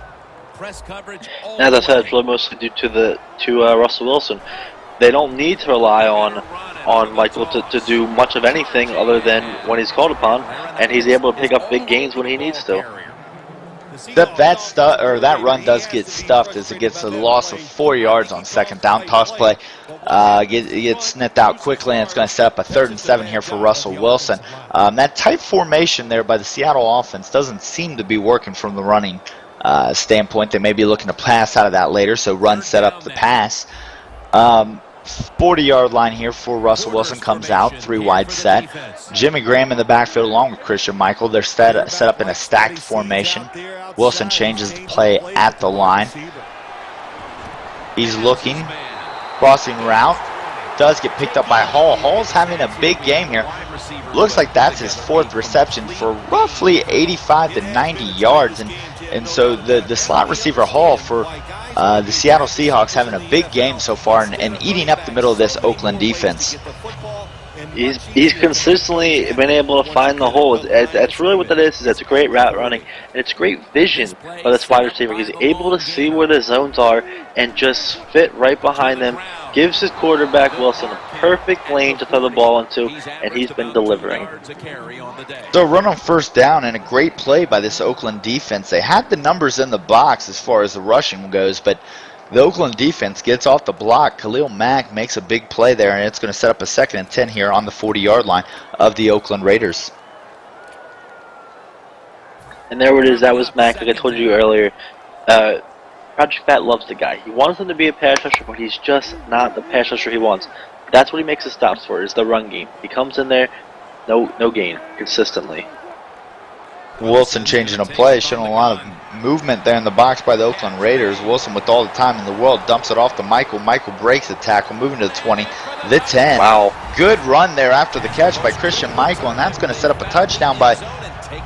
Speaker 3: As I said, it's really mostly due to Russell Wilson. They don't need to rely on Michael to do much of anything other than when he's called upon, and he's able to pick up big gains when he needs to.
Speaker 2: That run does get stuffed as it gets a loss of 4 yards on second down. Toss play gets snipped out quickly, and it's going to set up a 3rd and 7 here for Russell Wilson. That tight formation there by the Seattle offense doesn't seem to be working from the running standpoint. They may be looking to pass out of that later, so run set up the pass. 40-yard line here for Russell Wilson comes out, 3 wide set. Jimmy Graham in the backfield along with Christian Michael. They're set up in a stacked formation. Wilson changes the play at the line. He's looking, crossing route. Does get picked up by Hall. Hall's having a big game here. Looks like that's his 4th reception for roughly 85 to 90 yards. And so the slot receiver Hall for the Seattle Seahawks having a big game so far and eating up the middle of this Oakland defense.
Speaker 3: He's consistently been able to find the holes. That's really what that is. That's a great route running, and it's great vision by this wide receiver. He's able to see where the zones are and just fit right behind them. Gives his quarterback Wilson a perfect lane to throw the ball into, and he's been delivering.
Speaker 2: So run on first down and a great play by this Oakland defense. They had the numbers in the box as far as the rushing goes, but the Oakland defense gets off the block. Khalil Mack makes a big play there, and it's going to set up a 2nd and 10 here on the 40-yard line of the Oakland Raiders.
Speaker 3: And there it is. That was Mack, like I told you earlier. Project Fat loves the guy. He wants him to be a pass rusher, but he's just not the pass rusher he wants. That's what he makes his stops for, is the run game. He comes in there, no gain, consistently.
Speaker 2: Wilson changing a play, showing a lot of movement there in the box by the Oakland Raiders. Wilson, with all the time in the world, dumps it off to Michael. Michael breaks the tackle, moving to the 20, the 10.
Speaker 3: Wow.
Speaker 2: Good run there after the catch by Christian Michael, and that's going to set up a touchdown by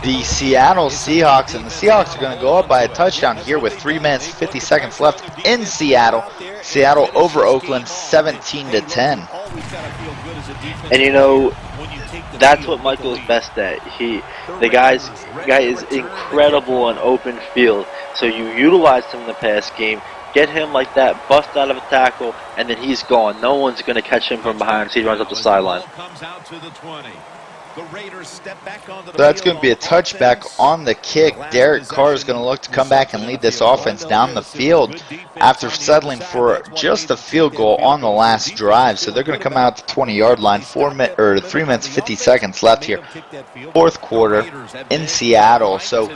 Speaker 2: the Seattle Seahawks. And the Seahawks are going to go up by a touchdown here with 3 minutes, 50 seconds left in Seattle. Seattle over Oakland, 17 to 10.
Speaker 3: And you know, that's what Michael is best at. The guy is incredible on open field. So you utilize him in the pass game, get him like that, bust out of a tackle, and then he's gone. No one's going to catch him from behind as he runs up the sideline.
Speaker 2: That's going to be a touchback on the kick. Derek Carr is going to look to come back and lead this offense down the field after settling for just a field goal on the last drive. So they're going to come out at the 20-yard line. 3 minutes, 50 seconds left here. Fourth quarter in Seattle. So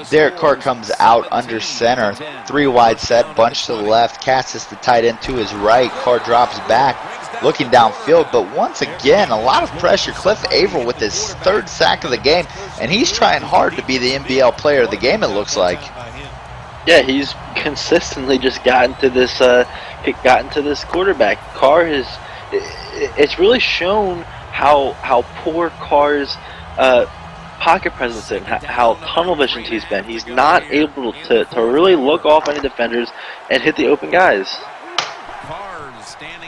Speaker 2: Derek Carr comes out under center. 3 wide set, bunch to the left. Cassis the tight end to his right. Carr drops back, looking downfield, but once again, a lot of pressure. Cliff Averill with his 3rd sack of the game, and he's trying hard to be the NBL player of the game, it looks like.
Speaker 3: Yeah, he's consistently just gotten to this quarterback. Carr has, it's really shown how poor Carr's pocket presence is, how tunnel visioned he's been. He's not able to really look off any defenders and hit the open guys.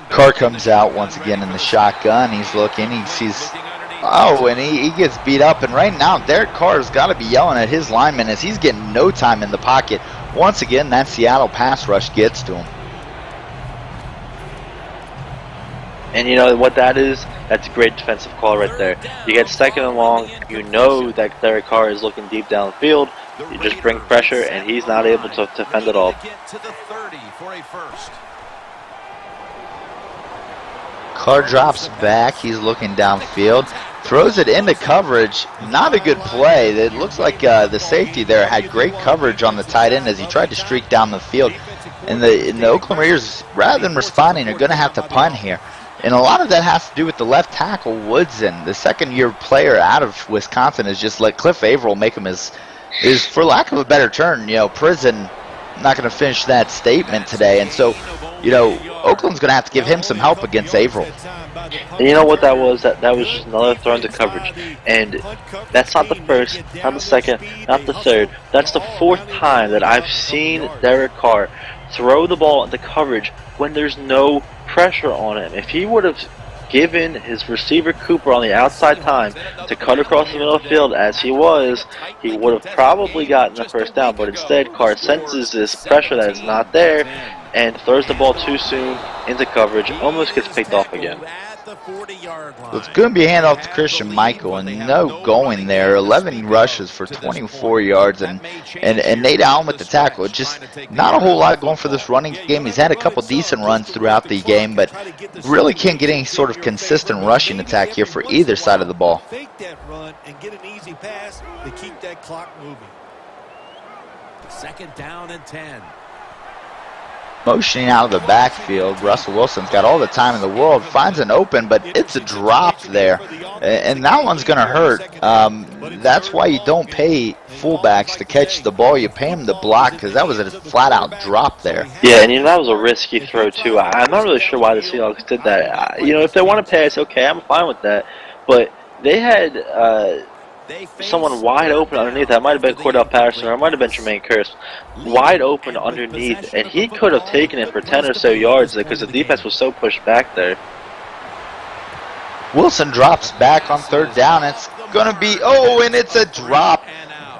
Speaker 2: Carr comes out once again in the shotgun. He's looking. He sees, and he gets beat up. And right now, Derek Carr's got to be yelling at his lineman as he's getting no time in the pocket. Once again, that Seattle pass rush gets to him.
Speaker 3: And you know what that is? That's a great defensive call right there. You get 2nd and long. You know that Derek Carr is looking deep downfield. You just bring pressure, and he's not able to fend it off.
Speaker 2: Carr drops back. He's looking downfield. Throws it into coverage. Not a good play. It looks like the safety there had great coverage on the tight end as he tried to streak down the field. And the Oakland Raiders, rather than responding, are going to have to punt here. And a lot of that has to do with the left tackle, Woodson. The second-year player out of Wisconsin has just let Cliff Averill make him his, for lack of a better term, prison. Not going to finish that statement today. And so, Oakland's going to have to give him some help against Averill.
Speaker 3: And you know what that was? That was just another throw into coverage. And that's not the first, not the second, not the third. That's the fourth time that I've seen Derek Carr throw the ball into coverage when there's no pressure on him. If he would have given his receiver Cooper on the outside time to cut across the middle of the field as he was, he would have probably gotten the first down. But instead, Carr senses this pressure that is not there and throws the ball too soon into coverage, almost gets picked off again.
Speaker 2: So it's going to be a handoff to Christian Michael, and no going there. 11 rushes for 24 yards, and Nate Allen with the tackle. Just not a whole lot going for this running game. He's had a couple decent runs throughout the game, but really can't get any sort of consistent rushing attack here for either side of the ball.
Speaker 5: Fake that run and get an easy pass to keep that clock moving.
Speaker 1: 2nd down and 10.
Speaker 2: Motioning out of the backfield, Russell Wilson's got all the time in the world, finds an open, but it's a drop there, and that one's going to hurt. That's why you don't pay fullbacks to catch the ball. You pay them to block, because that was a flat-out drop there.
Speaker 3: Yeah, and that was a risky throw, too. I'm not really sure why the Seahawks did that. If they want to pass, okay, I'm fine with that. But they had someone wide open underneath. That might have been Cordell Patterson, or it might have been Jermaine Kearse. Wide open underneath, and he could have taken it for 10 or so yards because the defense was so pushed back there.
Speaker 2: Wilson drops back on 3rd down. It's going to be, and it's a drop.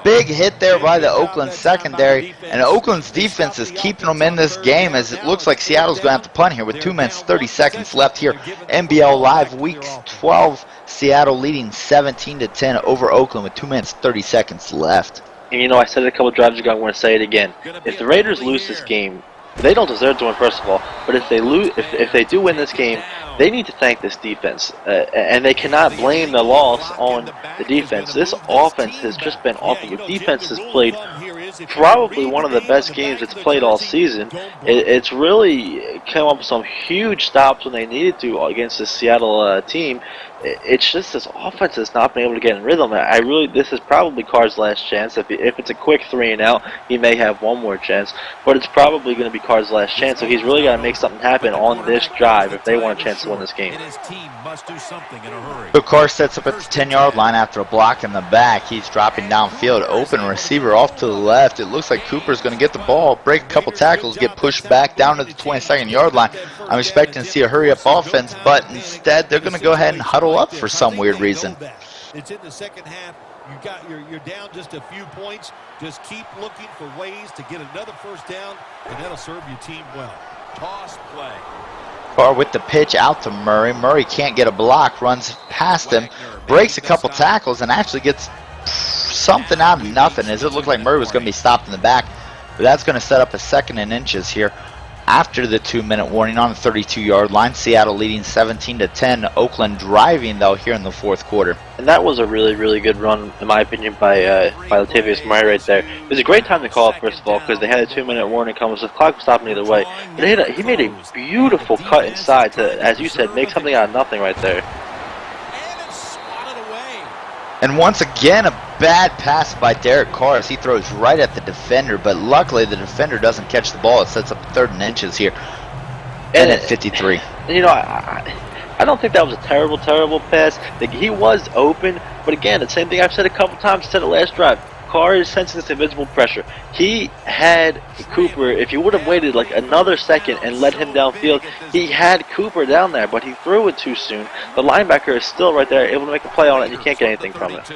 Speaker 2: Big hit there by the Oakland secondary, and Oakland's defense is keeping them in this game as it looks like Seattle's going to have to punt here with 2 minutes, 30 seconds left here. NBL Live Week 12, Seattle leading 17-10 over Oakland with 2 minutes, 30 seconds left.
Speaker 3: And I said it a couple drives ago, I'm going to say it again. If the Raiders lose this game, they don't deserve to win, first of all, but if they lose, if they do win this game, they need to thank this defense, and they cannot blame the loss on the defense. This offense has just been awful. The defense has played probably one of the best games it's played all season. It's really come up with some huge stops when they needed to against the Seattle team. It's just this offense has not been able to get in rhythm. This is probably Carr's last chance. If it's a quick 3 and out, he may have one more chance, but it's probably going to be Carr's last chance. So he's really got to make something happen on this drive if they want a chance to win this game.
Speaker 2: So Carr sets up at the 10-yard line after a block in the back. He's dropping downfield, open receiver off to the left. It looks like Cooper's going to get the ball, break a couple tackles, get pushed back down to the 22nd-yard line. I'm expecting to see a hurry-up offense, but instead they're going to go ahead and huddle up for some weird reason.
Speaker 5: It's in the second half. You're down just a few points. Just keep looking for ways to get another first down, and that'll serve your team well.
Speaker 1: Toss play.
Speaker 2: Carr with the pitch out to Murray. Murray can't get a block, runs past him, breaks a couple tackles, and actually gets something out of nothing, as it looked like Murray was going to be stopped in the back. But that's going to set up a 2nd and inches here after the 2-minute warning on the 32-yard line. Seattle leading 17-10. Oakland driving, though, here in the 4th quarter.
Speaker 3: And that was a really, really good run, in my opinion, by Latavius Murray right there. It was a great time to call it, first of all, because they had a 2-minute warning coming, so the clock was stopping either way. But he made a beautiful cut inside to, as you said, make something out of nothing right there.
Speaker 2: And once again, a bad pass by Derek Carr as he throws right at the defender, but luckily the defender doesn't catch the ball. It sets up 3rd and inches here. And at 53.
Speaker 3: I don't think that was a terrible, terrible pass. He was open, but again, the same thing I've said a couple times to the last drive. Carr is sensing this invisible pressure. He had Cooper, if you would have waited like another second and let him downfield, he had Cooper down there, but he threw it too soon. The linebacker is still right there, able to make a play on it, and you can't get anything from it.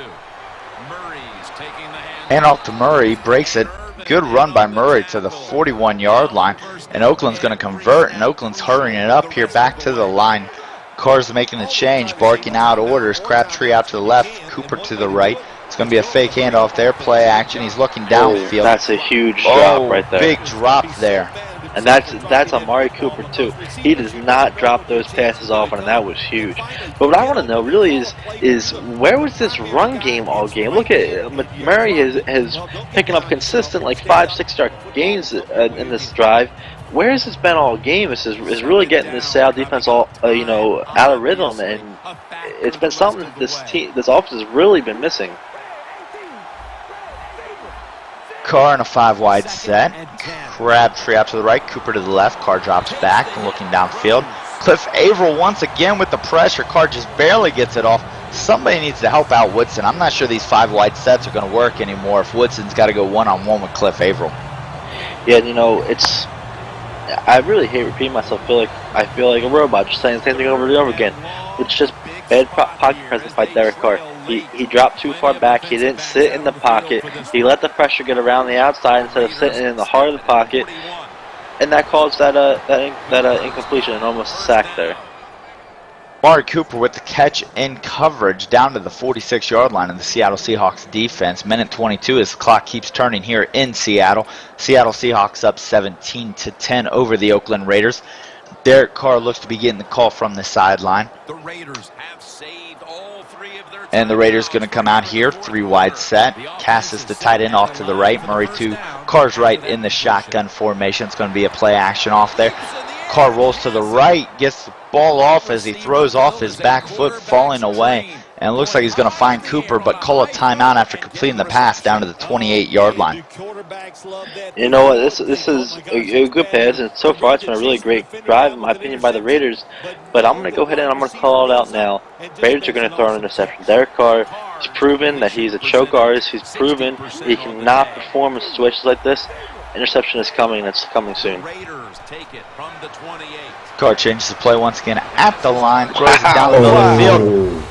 Speaker 2: Hand off to Murray, breaks it. Good run by Murray to the 41-yard line, and Oakland's going to convert, and Oakland's hurrying it up here back to the line. Carr's making the change, barking out orders. Crabtree out to the left, Cooper to the right. It's going to be a fake handoff there, play action. He's looking downfield.
Speaker 3: That's a huge drop right there.
Speaker 2: Big drop there.
Speaker 3: and that's Amari Cooper too. He does not drop those passes often, and that was huge. But what I want to know really is where was this run game all game? Look at Murray has picking up consistent like 5-6 yard gains in this drive. Where has this been all game? This is really getting this Seattle defense all out of rhythm, and it's been something that this offense has really been missing.
Speaker 2: Carr in a 5-wide set. Crabtree out to the right, Cooper to the left. Carr drops back and looking downfield. Cliff Averill once again with the pressure. Carr just barely gets it off. Somebody needs to help out Woodson. I'm not sure these 5-wide sets are going to work anymore if Woodson's got to go one-on-one with Cliff Averill.
Speaker 3: Yeah, it's. I really hate repeating myself. I feel like a robot, just saying the same thing over and over again. It's just bad pocket presence by Derek Carr. He dropped too far back. He didn't sit in the pocket. He let the pressure get around the outside instead of sitting in the heart of the pocket, and that caused that incompletion and almost a sack there.
Speaker 2: Amari Cooper with the catch in coverage down to the 46-yard line of the Seattle Seahawks defense. Minute 22 as the clock keeps turning here in Seattle. Seattle Seahawks up 17-10 over the Oakland Raiders. Derek Carr looks to be getting the call from the sideline.
Speaker 1: The Raiders have saved all three of their
Speaker 2: And the Raiders going to come out here, 3-wide set. Cassis the tight end off to the right. Murray to Carr's right in the shotgun formation. It's going to be a play action off there. Carr rolls to the right, gets the ball off as he throws off his back foot, falling away. And it looks like he's going to find Cooper, but call a timeout after completing the pass down to the 28-yard line.
Speaker 3: You know what? This is a good pass, and so far it's been a really great drive, in my opinion, by the Raiders. But I'm going to go ahead and I'm going to call it out now. Raiders are going to throw an interception. Derek Carr has proven that he's a choke artist. He's proven he cannot perform in situations like this. Interception is coming, and it's coming soon.
Speaker 1: Raiders take it from the 28.
Speaker 2: Carr changes the play once again at the line, throws it down the middle of the field.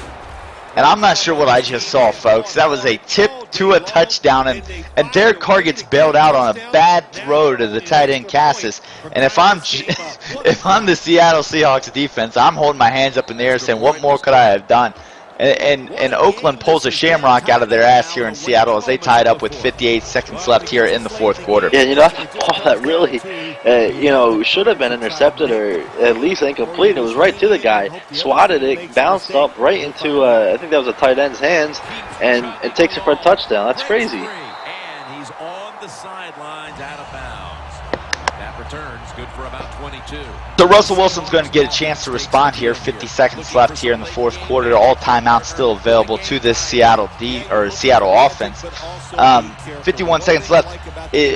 Speaker 2: And I'm not sure what I just saw, folks. That was a tip to a touchdown, and Derek Carr gets bailed out on a bad throw to the tight end Cassis. And if I'm the Seattle Seahawks defense, I'm holding my hands up in the air saying, what more could I have done? And Oakland pulls a shamrock out of their ass here in Seattle as they tied up with 58 seconds left here in the fourth quarter.
Speaker 3: Yeah, that's a ball that really, should have been intercepted or at least incomplete. It was right to the guy, swatted it, bounced up right into, I think that was a tight end's hands, and it takes it for a touchdown. That's crazy.
Speaker 1: And he's on the sidelines out of bounds. That return's good for about 22.
Speaker 2: So Russell Wilson's going to get a chance to respond here. 50 seconds left here in the fourth quarter. All timeouts still available to this Seattle offense. 51 seconds left.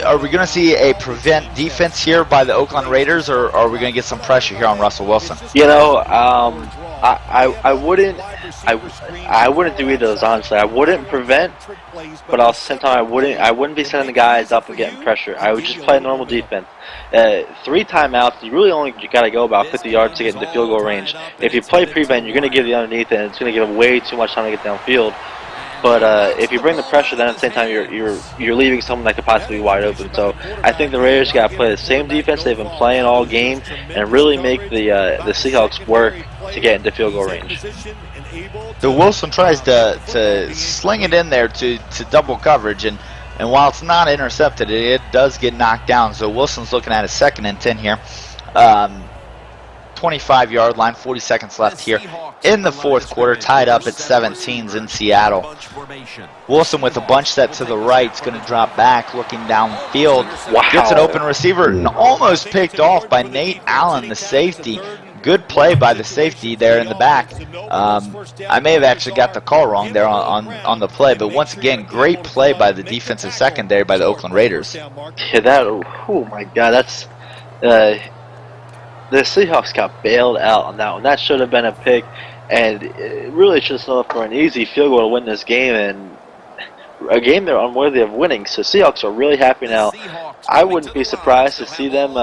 Speaker 2: Are we going to see a prevent defense here by the Oakland Raiders, or are we going to get some pressure here on Russell Wilson?
Speaker 3: I wouldn't do either of those, honestly. I wouldn't prevent, but at the same time I wouldn't be sending the guys up and getting pressure. I would just play normal defense. 3 timeouts, you really only got to go about 50 yards to get into field goal range. If you play prevent, you're going to give the underneath, and it's going to give them way too much time to get downfield. But if you bring the pressure, then at the same time you're leaving someone that could possibly be wide open. So I think the Raiders got to play the same defense they've been playing all game and really make the Seahawks work to get into field goal range.
Speaker 2: So Wilson tries to sling it in there to double coverage, and while it's not intercepted, it does get knocked down. So Wilson's looking at a 2nd and 10 here. 25-yard line, 40 seconds left here in the fourth quarter, tied up at 17s in Seattle. Wilson with a bunch set to the right is going to drop back, looking downfield.
Speaker 3: Wow.
Speaker 2: Gets an open receiver and almost picked off by Nate Allen, the safety. Good play by the safety there in the back. I may have actually got the call wrong there on the play, but once again, great play by the defensive secondary by the Oakland Raiders.
Speaker 3: Yeah, oh my God, that's the Seahawks got bailed out on that one. That should have been a pick, and it really should have set up for an easy field goal to win this game, and a game they're unworthy of winning. So Seahawks are really happy now. I wouldn't be surprised to see them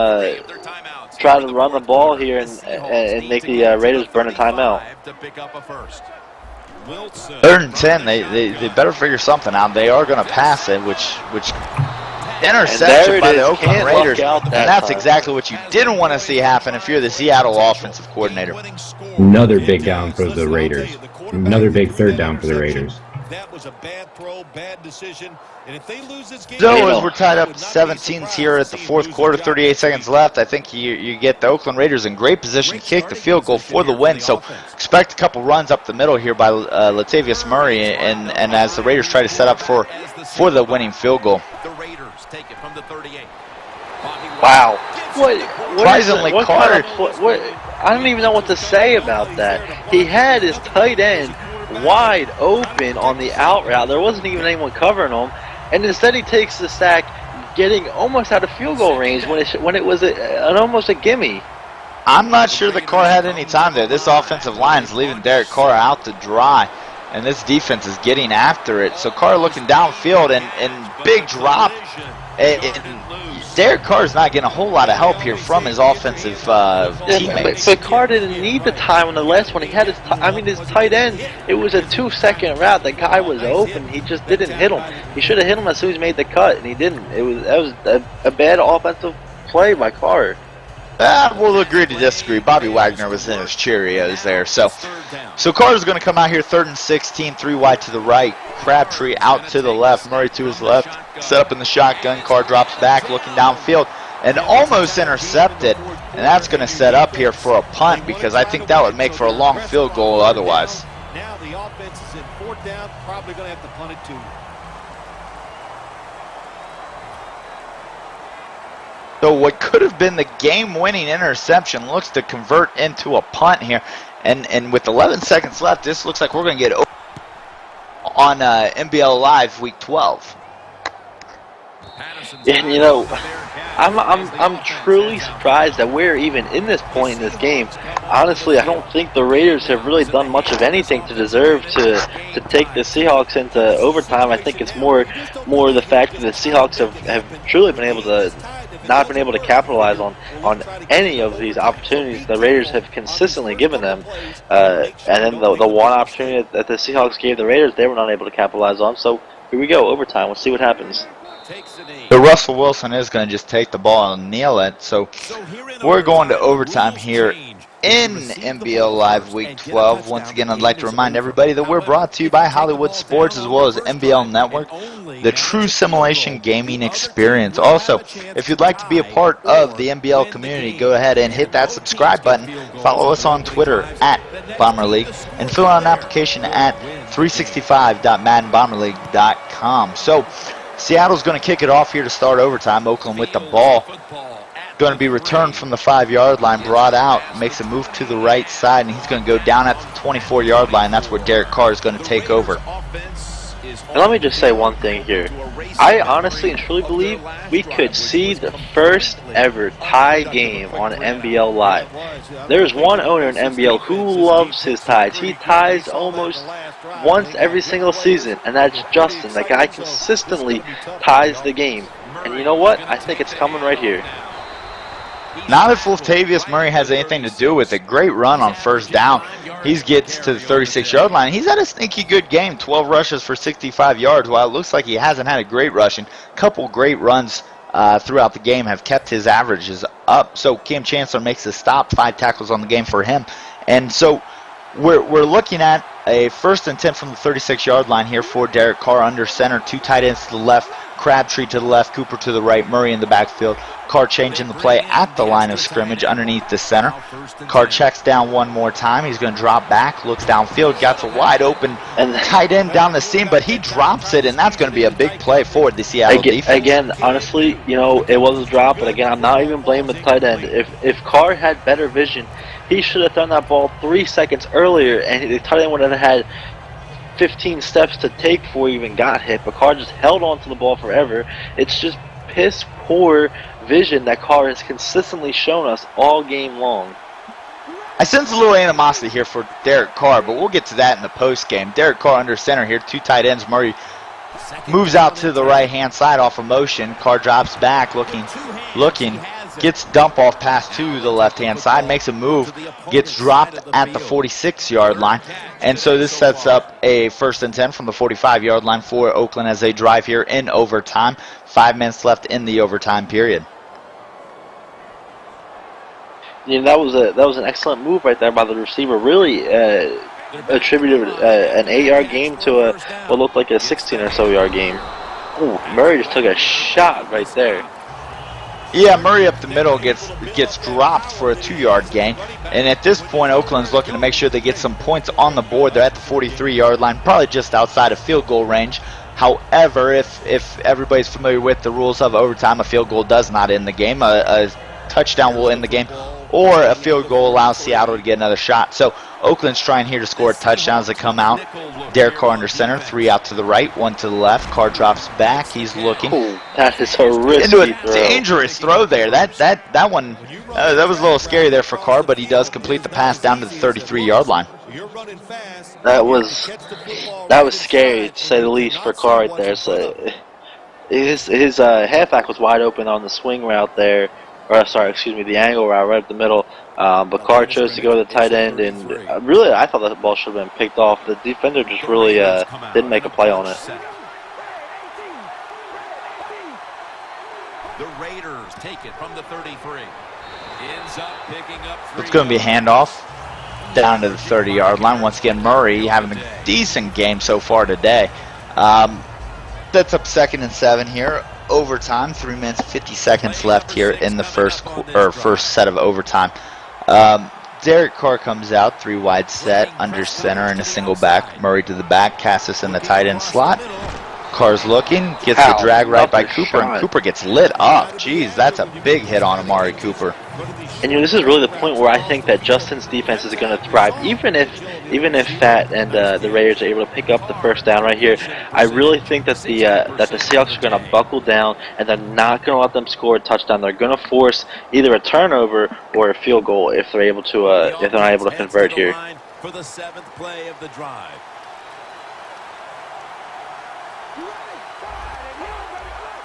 Speaker 3: try to run the ball here and make the Raiders burn a timeout.
Speaker 2: 3rd and 10, they better figure something out. They are going to pass it, which interception by the Oakland Raiders, and that's exactly what you didn't want to see happen if you're the Seattle offensive coordinator.
Speaker 4: Another big down for the Raiders. Another big 3rd down for the Raiders.
Speaker 5: That was a bad throw, bad decision. And if they lose this game,
Speaker 2: So as we're tied up 17s here at the fourth quarter, 38 seconds left, I think you get the Oakland Raiders in great position to kick the field goal for the win. So expect a couple runs up the middle here by Latavius Murray, and as the Raiders try to set up for the winning field goal.
Speaker 1: The Raiders take it from the 38.
Speaker 3: Wow. What
Speaker 2: Surprisingly,
Speaker 3: what
Speaker 2: Carter.
Speaker 3: kind of I don't even know what to say about that. He had his tight end wide open on the out route. There wasn't even anyone covering him. And instead he takes the sack, getting almost out of field goal range when it was almost a gimme.
Speaker 2: I'm not sure the Carr had any time there. This offensive line is leaving Derek Carr out to dry, and this defense is getting after it. So Carr looking downfield and big drop. Derek Carr is not getting a whole lot of help here from his offensive teammates.
Speaker 3: But Carr didn't need the time on the last one. He had his tight end. It was a 2-second route. The guy was open. He just didn't hit him. He should have hit him as soon as he made the cut, and he didn't. That was a bad offensive play by Carr.
Speaker 2: We'll agree to disagree. Bobby Wagner was in his Cheerios there. So Carter's going to come out here 3rd and 16, 3 wide to the right. Crabtree out to the left. Murray to his left. Set up in the shotgun. Carr drops back, looking downfield, and almost intercepted. And that's going to set up here for a punt, because I think that would make for a long field goal otherwise.
Speaker 5: Now the offense is in 4th down. Probably going to have to punt it too.
Speaker 2: So what could have been the game-winning interception looks to convert into a punt here. And with 11 seconds left, this looks like we're going to get on NBL Live Week 12.
Speaker 3: And you know, I'm truly surprised that we're even in this point in this game. Honestly, I don't think the Raiders have really done much of anything to deserve to take the Seahawks into overtime. I think it's more the fact that the Seahawks have truly not been able to capitalize on any of these opportunities the Raiders have consistently given them. And then the one opportunity that the Seahawks gave the Raiders, they were not able to capitalize on. So here we go, overtime. Let's see what happens.
Speaker 2: So Russell Wilson is going to just take the ball and kneel it. So we're going to overtime here in NBL Live Week 12. Once again, I'd like to remind everybody that we're brought to you by Hollywood Sports as well as NBL Network, the true simulation gaming experience. Also, if you'd like to be a part of the NBL community, go ahead and hit that subscribe button. Follow us on Twitter at Bomber League and fill out an application at 365.maddenbomberleague.com. So Seattle's going to kick it off here to start overtime. Oakland with the ball. Going to be returned from the 5-yard line, brought out, makes a move to the right side, and he's going to go down at the 24-yard line. That's where Derek Carr is going to take over.
Speaker 3: And let me just say one thing here. I honestly and truly believe we could see the first ever tie game on NBL Live. There's one owner in NBL who loves his ties. He ties almost once every single season, and that's Justin. That guy consistently ties the game. And you know what? I think it's coming right here.
Speaker 2: Not if Latavius Murray has anything to do with it. Great run on first down. He gets to the 36-yard line. He's had a sneaky good game, 12 rushes for 65 yards. While it looks like he hasn't had a great rushing, couple great runs throughout the game have kept his averages up. So Cam Chancellor makes a stop, 5 tackles on the game for him. And so we're looking at a 1st and 10 from the 36-yard line here for Derek Carr under center. 2 tight ends to the left, Crabtree to the left, Cooper to the right, Murray in the backfield. Carr changing the play at the line of scrimmage underneath the center. Carr checks down one more time. He's going to drop back, looks downfield, got a wide open tight end down the seam, but he drops it, and that's going to be a big play for the Seattle defense.
Speaker 3: Again, honestly, you know, it was a drop, but again, I'm not even blaming the tight end. If Carr had better vision, he should have thrown that ball 3 seconds earlier, and the tight end would have had 15 steps to take before he even got hit, but Carr just held on to the ball forever. It's just piss poor vision that Carr has consistently shown us all game long.
Speaker 2: I sense a little animosity here for Derek Carr, but we'll get to that in the post game. Derek Carr under center here, 2 tight ends. Murray moves out to the right-hand side off of motion. Carr drops back, looking, gets dump off pass to the left-hand side, makes a move, gets dropped at the 46-yard line. And so this sets up a 1st and 10 from the 45-yard line for Oakland as they drive here in overtime. 5 minutes left in the overtime period.
Speaker 3: You know, that was an excellent move right there by the receiver. Really attributed an 8-yard game to a what looked like a 16 or so yard game. Ooh, Murray just took a shot right there.
Speaker 2: Yeah, Murray up the middle gets dropped for a 2-yard gain. And at this point, Oakland's looking to make sure they get some points on the board. They're at the 43-yard line, probably just outside of field goal range. However, if everybody's familiar with the rules of overtime, a field goal does not end the game. A touchdown will end the game, or a field goal allows Seattle to get another shot. So Oakland's trying here to score touchdowns that come out. Derek Carr under center, 3 out to the right, 1 to the left. Carr drops back. He's looking.
Speaker 3: Ooh, that is a risky
Speaker 2: into a
Speaker 3: throw.
Speaker 2: dangerous throw there. That one, that was a little scary there for Carr, but he does complete the pass down to the 33-yard line.
Speaker 3: That was scary to say the least for Carr right there. So his halfback was wide open on the swing route there, or sorry, excuse me, the angle route right up the middle. But Carr chose to go to the tight end, and really, I thought that ball should have been picked off. The defender just really didn't make a play on it.
Speaker 1: The Raiders take it from the 33. Ends up picking up 3.
Speaker 2: It's going to be a handoff down to the 30-yard line. Once again, Murray having a decent game so far today. That's up 2nd and 7 here. Overtime, 3 minutes 50 seconds left here in the first set of overtime. Derek Carr comes out, 3 wide set, under center and a single back. Murray to the back, Cassis in the tight end slot. Carr's looking, gets the drag right by Cooper, and Cooper gets lit up. Jeez, that's a big hit on Amari Cooper.
Speaker 3: And this is really the point where I think that Justin's defense is going to thrive, even if Fat and the Raiders are able to pick up the first down right here. I really think that the Seahawks are going to buckle down, and they're not going to let them score a touchdown. They're going to force either a turnover or a field goal if they're able to if they're not able to convert here.
Speaker 1: For the 7th play of the drive.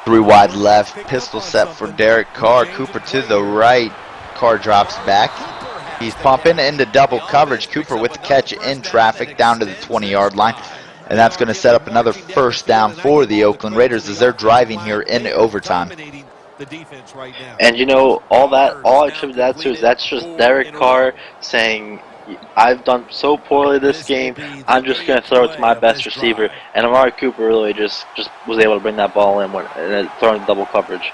Speaker 2: Three wide left, pistol set for Derek Carr. Cooper to the right. Carr drops back. He's pumping into double coverage. Cooper with the catch in traffic down to the 20-yard line. And that's going to set up another first down for the Oakland Raiders as they're driving here in overtime.
Speaker 3: And all I attribute that to is that's just Derek Carr saying, I've done so poorly this game, I'm just going to throw it to my best receiver. And Amari Cooper really just was able to bring that ball in and throwing double coverage.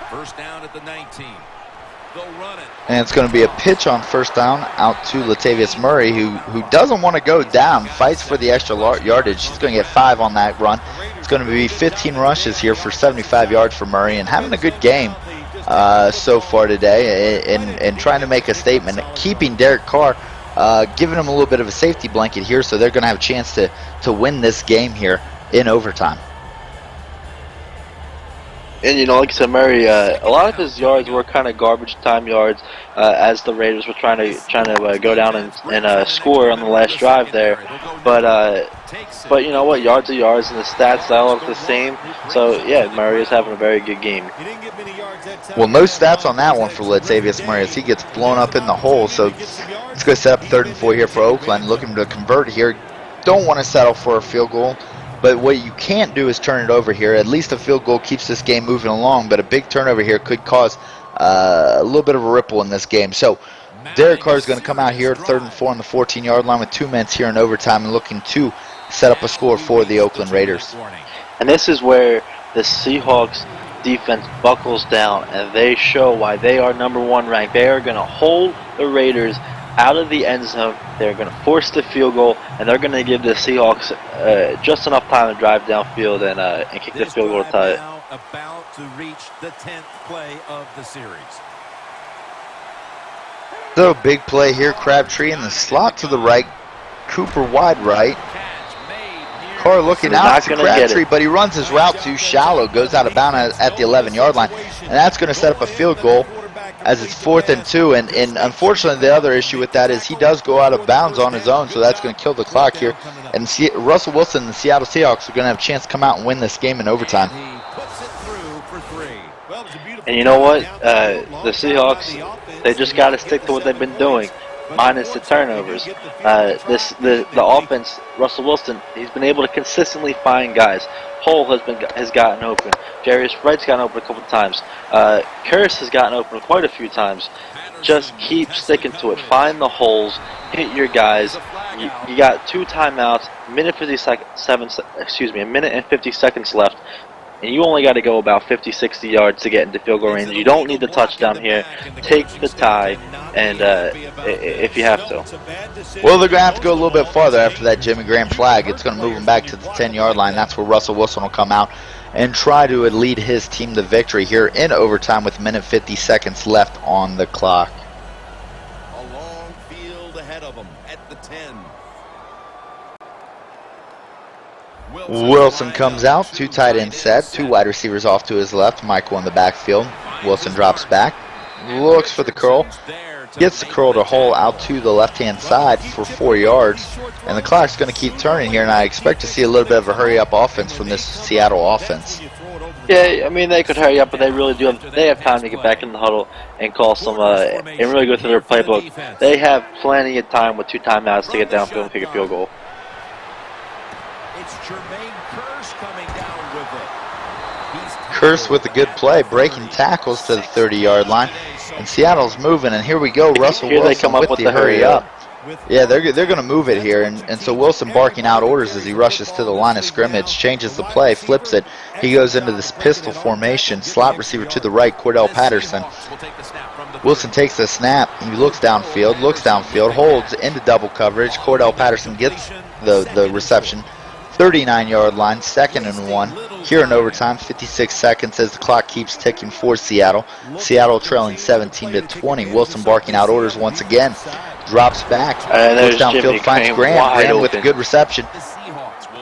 Speaker 1: First down at the 19. They'll run it.
Speaker 2: And it's going to be a pitch on first down out to Latavius Murray, who doesn't want to go down, fights for the extra yardage. He's going to get 5 on that run. It's going to be 15 rushes here for 75 yards for Murray, and having a good game so far today and trying to make a statement, keeping Derek Carr, giving him a little bit of a safety blanket here, so they're going to have a chance to win this game here in overtime.
Speaker 3: And like I said, Murray, a lot of his yards were kind of garbage time yards as the Raiders were trying to go down and score on the last drive there. But you know what, yards are yards, and the stats all look the same. So yeah, Murray is having a very good game.
Speaker 2: Well, no stats on that one for Latavius Murray as he gets blown up in the hole. So it's going to set up 3rd and 4 here for Oakland, looking to convert here. Don't want to settle for a field goal. But what you can't do is turn it over here. At least a field goal keeps this game moving along, but a big turnover here could cause a little bit of a ripple in this game. So Derek Carr is going to come out here, 3rd and 4 on the 14-yard line with 2 minutes here in overtime and looking to set up a score for the Oakland Raiders.
Speaker 3: And this is where the Seahawks defense buckles down, and they show why they are #1 ranked. They are going to hold the Raiders out of the end zone. They're going to force the field goal, and they're going to give the Seahawks just enough time to drive downfield and kick the field goal to tie it.
Speaker 1: About to reach the 10th play of the series.
Speaker 2: So big play here, Crabtree in the slot to the right, Cooper wide right. Carr looking out to Crabtree, but he runs his route too shallow, goes out of bounds at the 11-yard line, and that's going to set up a field goal as it's 4th and 2, and unfortunately the other issue with that is he does go out of bounds on his own, so that's going to kill the clock here. And Russell Wilson and the Seattle Seahawks are going to have a chance to come out and win this game in overtime.
Speaker 3: And you know what? The Seahawks, they just got to stick to what they've been doing, minus the turnovers. The offense, Russell Wilson, he's been able to consistently find guys. Hole has gotten open. Jarius Wright's gotten open a couple times. Curse has gotten open quite a few times. Just keep sticking to it. Find the holes. Hit your guys. You got 2 timeouts. A minute and 50 seconds left. And you only got to go about 50, 60 yards to get into field goal range. You don't need the touchdown here. Take the tie, and if you have to.
Speaker 2: Well, they're going to have to go a little bit farther after that Jimmy Graham flag. It's going to move them back to the 10-yard line. That's where Russell Wilson will come out and try to lead his team to victory here in overtime with a minute 50 seconds left on the clock.
Speaker 1: A long field ahead of them at the 10.
Speaker 2: Wilson comes out, 2 tight ends set, 2 wide receivers off to his left, Michael in the backfield. Wilson drops back, looks for the curl, gets the curl to hole out to the left-hand side for 4 yards, and the clock's going to keep turning here, and I expect to see a little bit of a hurry-up offense from this Seattle offense.
Speaker 3: Yeah, I mean, they could hurry up, but they really do have time to get back in the huddle and call some, and really go through their playbook. They have plenty of time with 2 timeouts to get downfield and kick a field goal.
Speaker 2: Curse with a good play, breaking tackles to the 30-yard line, and Seattle's moving, and here we go, Russell
Speaker 3: Here
Speaker 2: Wilson
Speaker 3: they come up
Speaker 2: with
Speaker 3: with
Speaker 2: the hurry up.
Speaker 3: up.
Speaker 2: Yeah, they're going to move it here, and so Wilson barking out orders as he rushes to the line of scrimmage, changes the play, flips it. He goes into this pistol formation, slot receiver to the right, Cordell Patterson. Wilson takes the snap, he looks downfield, holds into double coverage. Cordell Patterson gets the reception. 39-yard line, 2nd and 1. Here in overtime, 56 seconds as the clock keeps ticking for Seattle. Seattle trailing 17-20. Wilson barking out orders once again. Drops back, goes downfield, finds Graham. Graham with a good reception.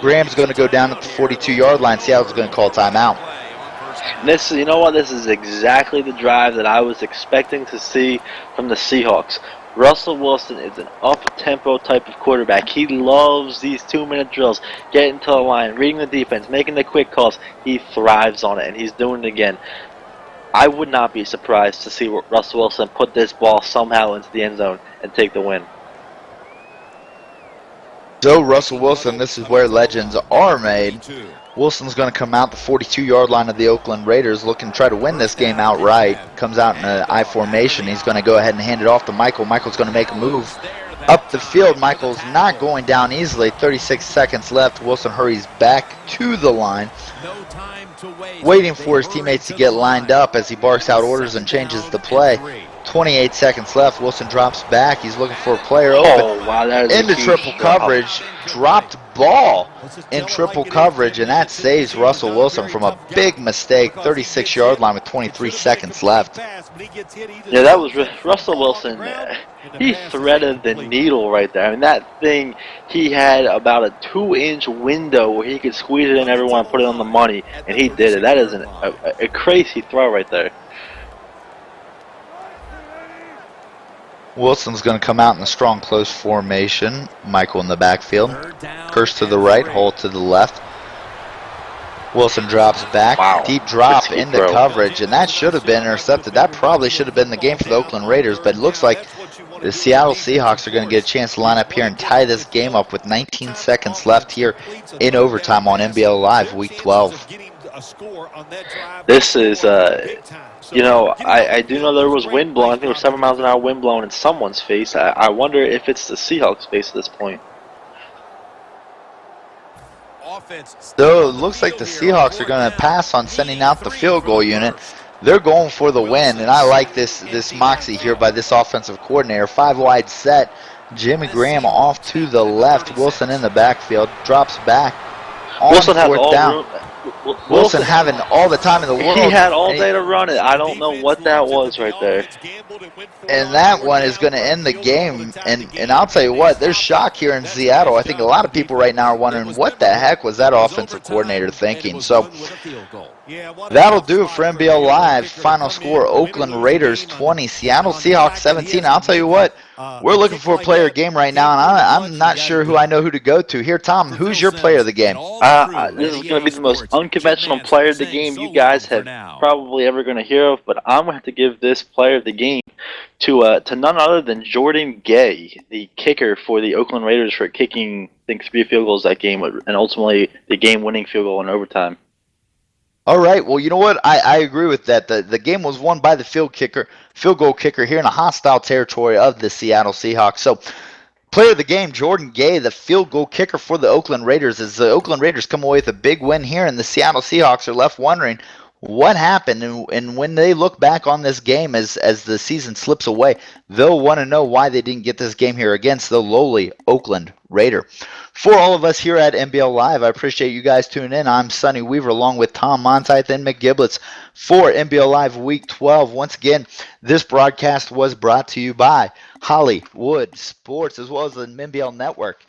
Speaker 2: Graham's going to go down at the 42-yard line. Seattle's going to call timeout.
Speaker 3: This, you know what? This is exactly the drive that I was expecting to see from the Seahawks. Russell Wilson is an up-tempo type of quarterback. He loves these 2-minute drills, getting to the line, reading the defense, making the quick calls. He thrives on it, and he's doing it again. I would not be surprised to see Russell Wilson put this ball somehow into the end zone and take the win.
Speaker 2: So Russell Wilson, this is where legends are made. Wilson's going to come out the 42-yard line of the Oakland Raiders, looking to try to win this game outright. Comes out in an I formation. He's going to go ahead and hand it off to Michael. Michael's going to make a move up the field. Michael's not going down easily. 36 seconds left. Wilson hurries back to the line, waiting for his teammates to get lined up as he barks out orders and changes the play. 28 seconds left. Wilson drops back. He's looking for a player open.
Speaker 3: Oh, wow, that is
Speaker 2: into triple coverage. Dropped ball in triple coverage, and that saves Russell Wilson from a big mistake. 36-yard line with 23 seconds left.
Speaker 3: Yeah, that was Russell Wilson. He threaded the needle right there. I mean, that thing, he had about a 2-inch window where he could squeeze it in everyone and put it on the money, and he did it. That is a crazy throw right there.
Speaker 2: Wilson's going to come out in a strong close formation. Michael in the backfield. Curse to the right, Hole to the left. Wilson drops back.
Speaker 3: Wow.
Speaker 2: Deep drop into coverage, and that should have been intercepted. That probably should have been the game for the Oakland Raiders, but it looks like the Seattle Seahawks are going to get a chance to line up here and tie this game up with 19 seconds left here in overtime on NBL Live Week 12.
Speaker 3: This is, you know, I do know there was wind blowing. I think there was 7 miles an hour wind blowing in someone's face. I wonder if it's the Seahawks' face at this point.
Speaker 2: So it looks like the Seahawks are going to pass on sending out the field goal unit. They're going for the win, and I like this moxie here by this offensive coordinator. 5 wide set. Jimmy Graham off to the left. Wilson in the backfield. Drops back on
Speaker 3: Wilson has
Speaker 2: 4th
Speaker 3: all
Speaker 2: down.
Speaker 3: room.
Speaker 2: Wilson having all the time in the world.
Speaker 3: He had all day to run it. I don't know what that was right there.
Speaker 2: And that one is going to end the game. And I'll tell you what, there's shock here in Seattle. I think a lot of people right now are wondering what the heck was that offensive coordinator thinking. So that'll do it for NBL Live. Final score, Oakland Raiders 20, Seattle Seahawks 17. I'll tell you what, we're looking for a player of the game right now, and I'm not sure who I know who to go to. Here, Tom, who's your player of the game?
Speaker 3: This is going to be the most unconventional player of the game you guys have probably ever going to hear of, but I'm going to have to give this player of the game to none other than Jordan Gay, the kicker for the Oakland Raiders, for kicking, I think, 3 field goals that game, and ultimately the game-winning field goal in overtime.
Speaker 2: All right. Well, you know what? I agree with that. The game was won by the field goal kicker here in a hostile territory of the Seattle Seahawks. So, player of the game, Jordan Gay, the field goal kicker for the Oakland Raiders, as the Oakland Raiders come away with a big win here, and the Seattle Seahawks are left wondering what happened. And when they look back on this game as the season slips away, they'll want to know why they didn't get this game here against the lowly Oakland Raider. For all of us here at NBL Live, I appreciate you guys tuning in. I'm Sonny Weaver along with Tom Monteith and Mick Giblets for NBL Live Week 12. Once again, this broadcast was brought to you by Hollywood Sports as well as the NBL Network.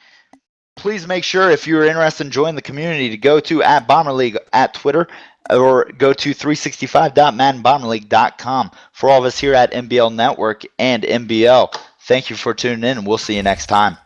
Speaker 2: Please make sure, if you're interested in joining the community, to go to @BomberLeague at Twitter or go to 365.maddenbomberleague.com. For all of us here at NBL Network and NBL, thank you for tuning in, and we'll see you next time.